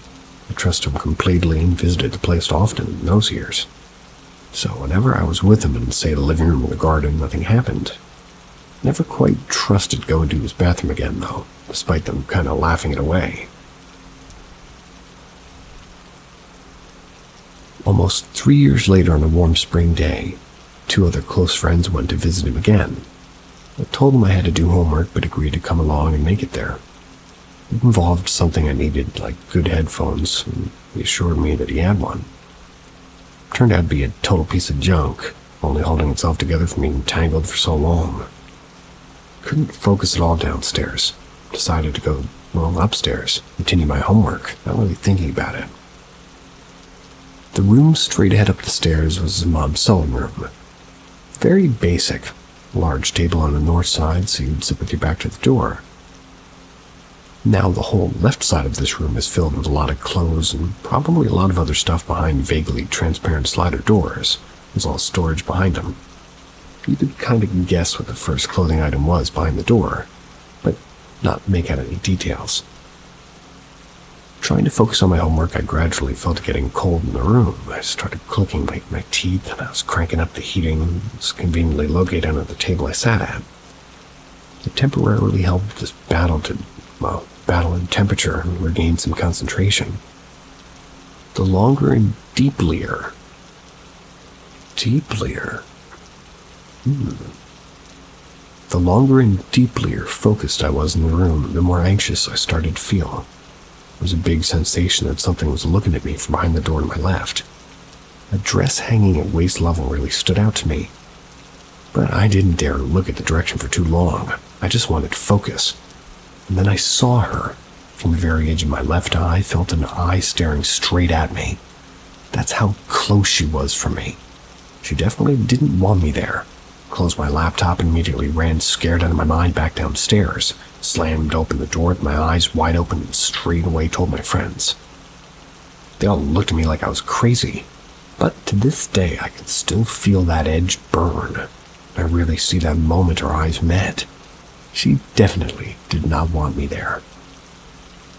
I trust him completely and visited the place often in those years. So whenever I was with him in, say, the living room or the garden, nothing happened. Never quite trusted going to his bathroom again, though, despite them kind of laughing it away. Almost 3 years later on a warm spring day, 2 other close friends went to visit him again. I told them I had to do homework, but agreed to come along and make it there. It involved something I needed, like good headphones, and he assured me that he had one. It turned out to be a total piece of junk, only holding itself together from being tangled for so long. Couldn't focus at all downstairs. Decided to go, upstairs, continue my homework, not really thinking about it. The room straight ahead up the stairs was his mom's sewing room. Very basic. Large table on the north side, so you'd sit with your back to the door. Now the whole left side of this room is filled with a lot of clothes and probably a lot of other stuff behind vaguely transparent slider doors. There's all storage behind them. You could kind of guess what the first clothing item was behind the door, but not make out any details. Trying to focus on my homework, I gradually felt it getting cold in the room. I started clicking my teeth, and I was cranking up the heating, and it was conveniently located under the table I sat at. It temporarily helped this battle in temperature and regain some concentration. The longer and deeplier. The longer and deeplier focused I was in the room, the more anxious I started to feel. There was a big sensation that something was looking at me from behind the door to my left. A dress hanging at waist level really stood out to me. But I didn't dare look at the direction for too long. I just wanted to focus. And then I saw her. From the very edge of my left eye, I felt an eye staring straight at me. That's how close she was from me. She definitely didn't want me there. Closed my laptop and immediately ran scared out of my mind back downstairs, slammed open the door with my eyes wide open and straight away told my friends. They all looked at me like I was crazy, but to this day I can still feel that edge burn. I really see that moment our eyes met. She definitely did not want me there.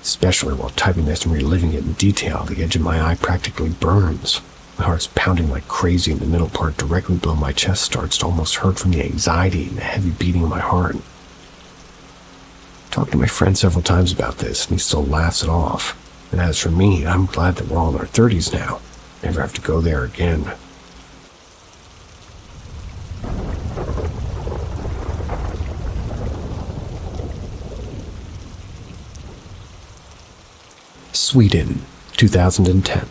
Especially while typing this and reliving it in detail, the edge of my eye practically burns. My heart's pounding like crazy and the middle part directly below my chest starts to almost hurt from the anxiety and the heavy beating of my heart. I talked to my friend several times about this and he still laughs it off. And as for me, I'm glad that we're all in our 30s now. Never have to go there again. Sweden, 2010.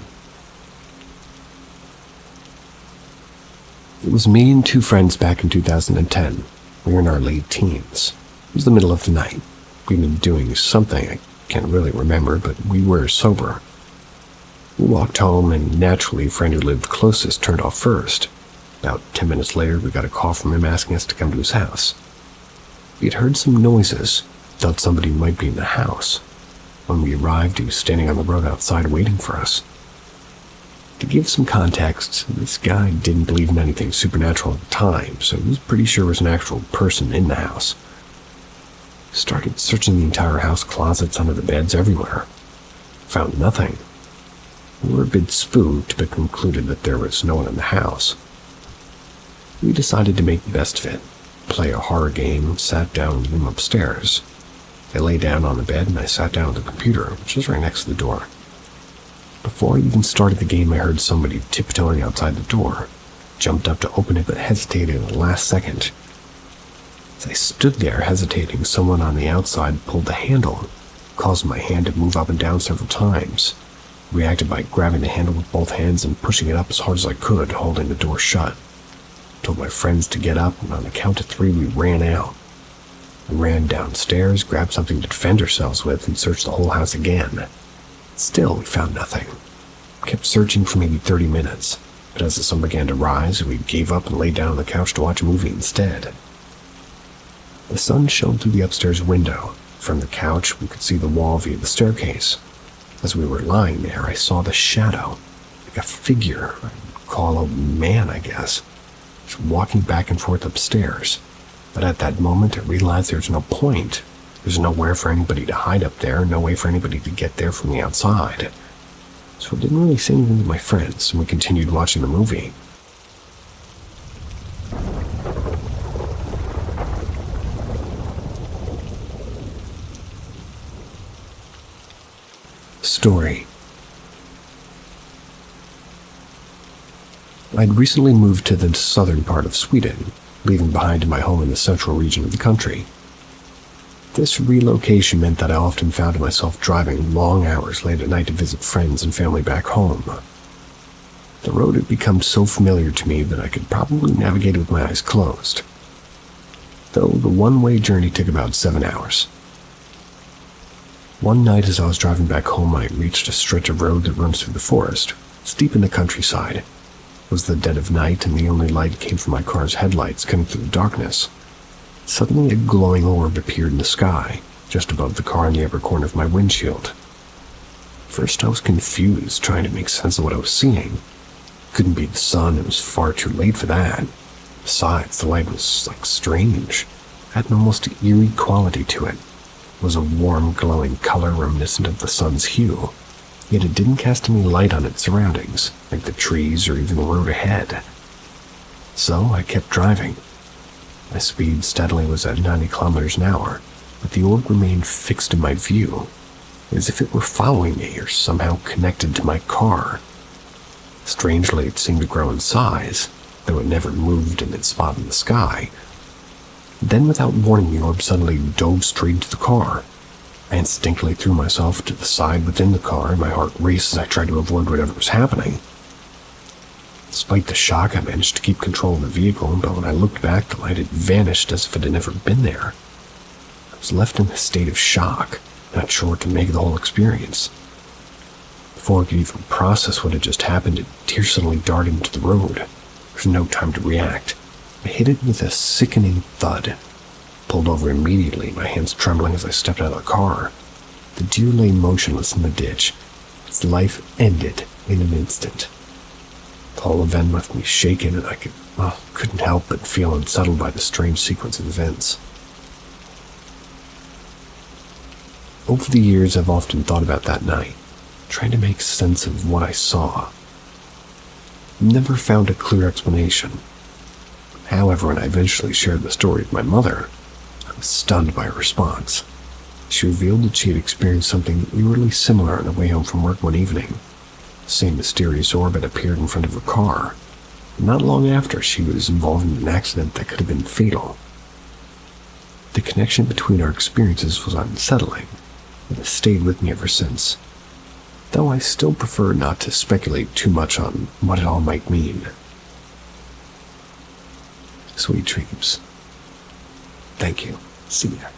It was me and two friends back in 2010. We were in our late teens. It was the middle of the night. We'd been doing something I can't really remember, but we were sober. We walked home, and naturally, a friend who lived closest turned off first. About 10 minutes later, we got a call from him asking us to come to his house. We had heard some noises, thought somebody might be in the house. When we arrived, he was standing on the road outside waiting for us. To give some context, this guy didn't believe in anything supernatural at the time, so he was pretty sure there was an actual person in the house. Started searching the entire house, closets, under the beds, everywhere. Found nothing. We were a bit spooked, but concluded that there was no one in the house. We decided to make the best of it, play a horror game, and sat down in the room upstairs. I lay down on the bed and I sat down at the computer, which was right next to the door. Before I even started the game, I heard somebody tiptoeing outside the door. Jumped up to open it but hesitated at the last second. As I stood there hesitating, someone on the outside pulled the handle, caused my hand to move up and down several times. I reacted by grabbing the handle with both hands and pushing it up as hard as I could, holding the door shut. Told my friends to get up, and on the count of 3 we ran out. We ran downstairs, grabbed something to defend ourselves with, and searched the whole house again. Still, we found nothing. We kept searching for maybe 30 minutes, but as the sun began to rise, we gave up and laid down on the couch to watch a movie instead. The sun shone through the upstairs window. From the couch, we could see the wall via the staircase. As we were lying there, I saw the shadow, like a figure, I'd call a man, I guess, just walking back and forth upstairs. But at that moment, I realized there's no point. There's nowhere for anybody to hide up there, no way for anybody to get there from the outside. So I didn't really say anything to my friends, and we continued watching the movie. Story. I'd recently moved to the southern part of Sweden, leaving behind my home in the central region of the country. This relocation meant that I often found myself driving long hours late at night to visit friends and family back home. The road had become so familiar to me that I could probably navigate it with my eyes closed, though the one-way journey took about 7 hours. One night as I was driving back home, I reached a stretch of road that runs through the forest. It's deep in the countryside. It was the dead of night, and the only light came from my car's headlights coming through the darkness. Suddenly, a glowing orb appeared in the sky, just above the car in the upper corner of my windshield. First, I was confused, trying to make sense of what I was seeing. It couldn't be the sun, it was far too late for that. Besides, the light was, strange. It had an almost eerie quality to it. It was a warm, glowing color reminiscent of the sun's hue, yet it didn't cast any light on its surroundings, like the trees or even the road ahead. So I kept driving. My speed steadily was at 90 kilometers an hour, but the orb remained fixed in my view, as if it were following me or somehow connected to my car. Strangely, it seemed to grow in size, though it never moved in its spot in the sky. Then, without warning, the orb suddenly dove straight into the car. I instinctively threw myself to the side within the car, and my heart raced as I tried to avoid whatever was happening. Despite the shock, I managed to keep control of the vehicle, but when I looked back, the light had vanished as if it had never been there. I was left in a state of shock, not sure what to make of the whole experience. Before I could even process what had just happened, a deer suddenly darted into the road. There was no time to react. I hit it with a sickening thud. Pulled over immediately, my hands trembling as I stepped out of the car. The deer lay motionless in the ditch. Its life ended in an instant. The whole event left me shaken, and I couldn't help but feel unsettled by the strange sequence of events. Over the years, I've often thought about that night, trying to make sense of what I saw. Never found a clear explanation. However, when I eventually shared the story with my mother, I was stunned by her response. She revealed that she had experienced something eerily similar on the way home from work one evening. The same mysterious orb had appeared in front of her car. Not long after, she was involved in an accident that could have been fatal. The connection between our experiences was unsettling, and has stayed with me ever since, though I still prefer not to speculate too much on what it all might mean. Sweet dreams. Thank you. See ya.